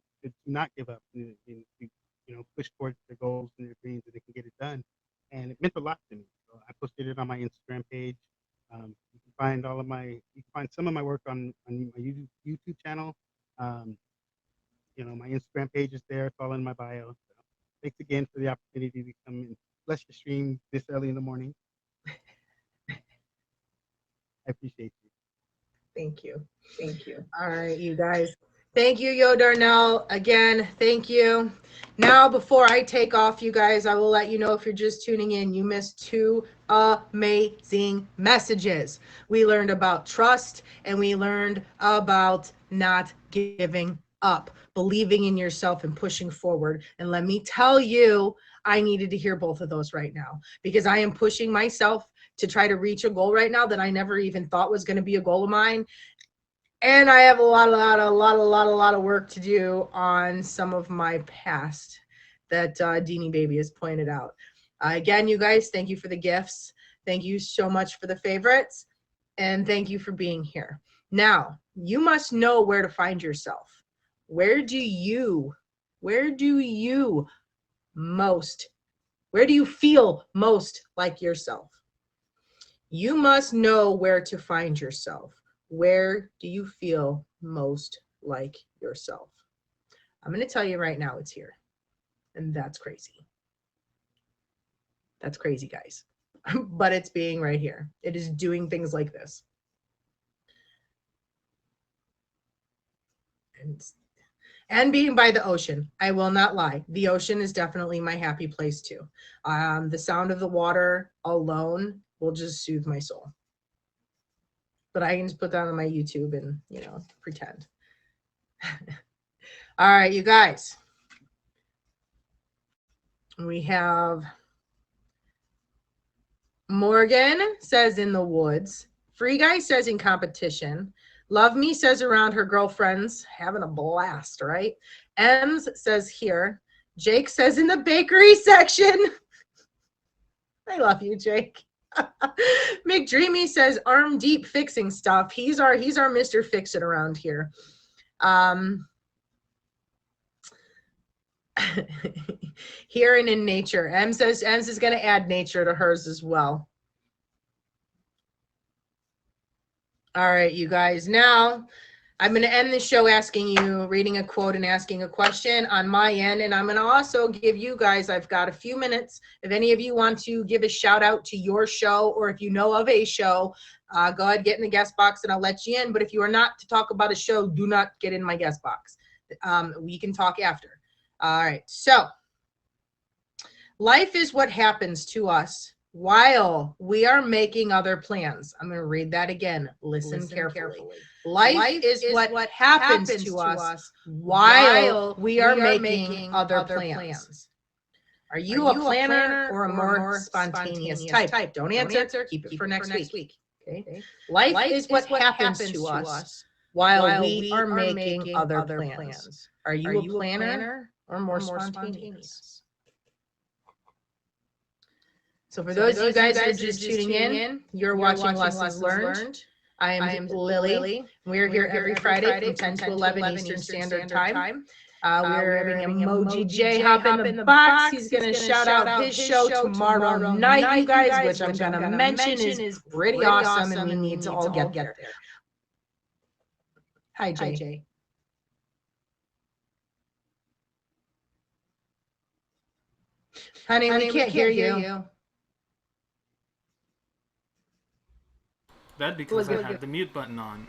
not give up and to push towards their goals and their dreams, and they can get it done, and it meant a lot to me. So I posted it on my Instagram page. You can find some of my work on my YouTube channel. My Instagram page is there. It's all in my bio. So thanks again for the opportunity to come and bless your stream this early in the morning. I appreciate you. Thank you. All right, you guys. Thank you, Yo Darnell. Again, thank you. Now, before I take off, you guys, I will let you know, if you're just tuning in, you missed 2 amazing messages. We learned about trust, and we learned about not giving up, believing in yourself and pushing forward. And let me tell you, I needed to hear both of those right now, because I am pushing myself to try to reach a goal right now that I never even thought was going to be a goal of mine. And I have a lot of work to do on some of my past that Deanie Baby has pointed out. Again, you guys, thank you for the gifts. Thank you so much for the favorites. And thank you for being here. Now, you must know where to find yourself. Where do you feel most like yourself? You must know where to find yourself. Where do you feel most like yourself? I'm going to tell you right now, it's here. And that's crazy. That's crazy, guys. But it's being right here. It is doing things like this. And being by the ocean. I will not lie. The ocean is definitely my happy place too. The sound of the water alone will just soothe my soul. But I can just put that on my YouTube and, pretend. All right, you guys. We have Morgan says in the woods. Free Guy says in competition. Love Me says around her girlfriends, having a blast, right? Ems says here. Jake says in the bakery section. I love you, Jake. McDreamy says arm deep fixing stuff. He's our Mr. Fix It around here. Here and in nature. Ems is going to add nature to hers as well. All right, you guys. Now, I'm going to end the show reading a quote and asking a question on my end. And I'm going to also give you guys, I've got a few minutes. If any of you want to give a shout out to your show, or if you know of a show, go ahead, get in the guest box and I'll let you in. But if you are not to talk about a show, do not get in my guest box. We can talk after. All right. So, life is what happens to us while we are making other plans. I'm going to read that again. Listen carefully. Life is what happens to us while we are making other plans. Are you a planner or a more spontaneous type? Don't answer. Keep it for next week. Okay. Life is what happens to us while we are making other plans. Are you a planner or more spontaneous? So for those of you guys who are just tuning in, you're watching Lessons Learned. I am Lily. We're here every Friday from 10 to 11 Eastern Standard Time. We're having Emoji J hop in the box. He's going to shout out his show tomorrow night, you guys, which I'm going to mention is pretty awesome, and we need to all get there. Hi, Jay. Honey, we can't hear you. That because I had the mute button on.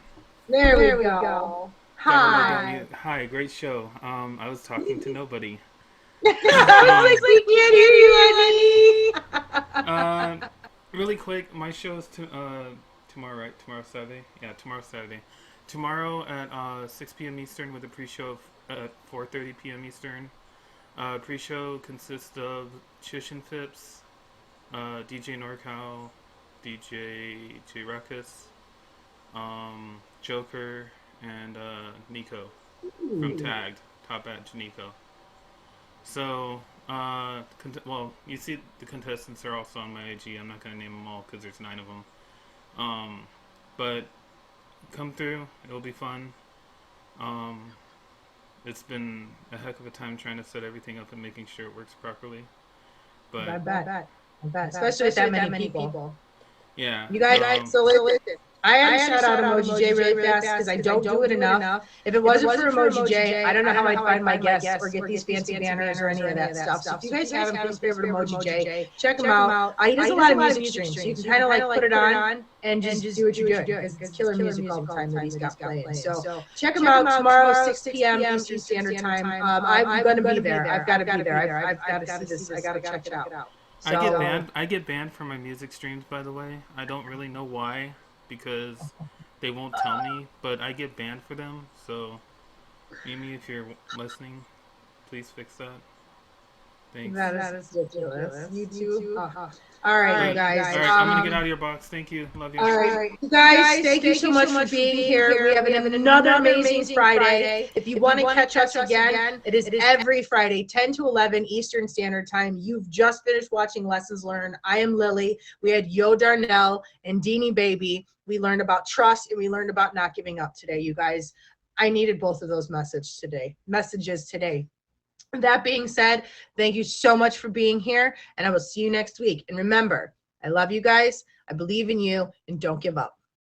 There we go. Hi. Hi, great show. I was talking to nobody. Alex, we can't hear you, honey. Really quick, my show is tomorrow, right? Tomorrow Saturday. Yeah, tomorrow Saturday. Tomorrow at 6 p.m. Eastern with a pre-show at 4:30 p.m. Eastern. Pre-show consists of Chish and Phipps, DJ NorCal, DJ J Ruckus, Joker, and Nico from Tagged, Top at Janico. So, well, you see the contestants are also on my IG. I'm not going to name them all because there's 9 of them. But come through. It'll be fun. It's been a heck of a time trying to set everything up and making sure it works properly. But I bet. Especially with that many people. Yeah. You guys, so listen. I had to shout out Emoji J really fast because I don't do it enough. If it wasn't for Emoji J, I don't know how I'd find my guests or get these fancy banners or any of that stuff. So if you guys haven't, please favorite Emoji J. Check him out. He does a lot of music streams, so you can kind of like put it on and just do what you're doing because it's killer music all the time that he's got playing. So check him out tomorrow, 6 p.m. Eastern Standard Time. I'm going to be there. I've got to be there. I've got to see this. I got to check it out. So, I get banned from my music streams, by the way. I don't really know why, because they won't tell me, but I get banned for them. So, Amy, if you're listening, please fix that. Thanks. That is ridiculous. You too. All right, you guys. All right, I'm gonna get out of your box. Thank you. Love you. All right, you guys. Thank you so much for being here. We have another amazing Friday. If you want to catch us again, it is every Friday, 10 to 11 Eastern Standard Time. You've just finished watching Lessons Learned. I am Lily. We had Yo Darnell and Deanie Baby. We learned about trust and we learned about not giving up today, you guys. I needed both of those messages today. That being said, thank you so much for being here, and I will see you next week. And remember, I love you guys, I believe in you, and don't give up.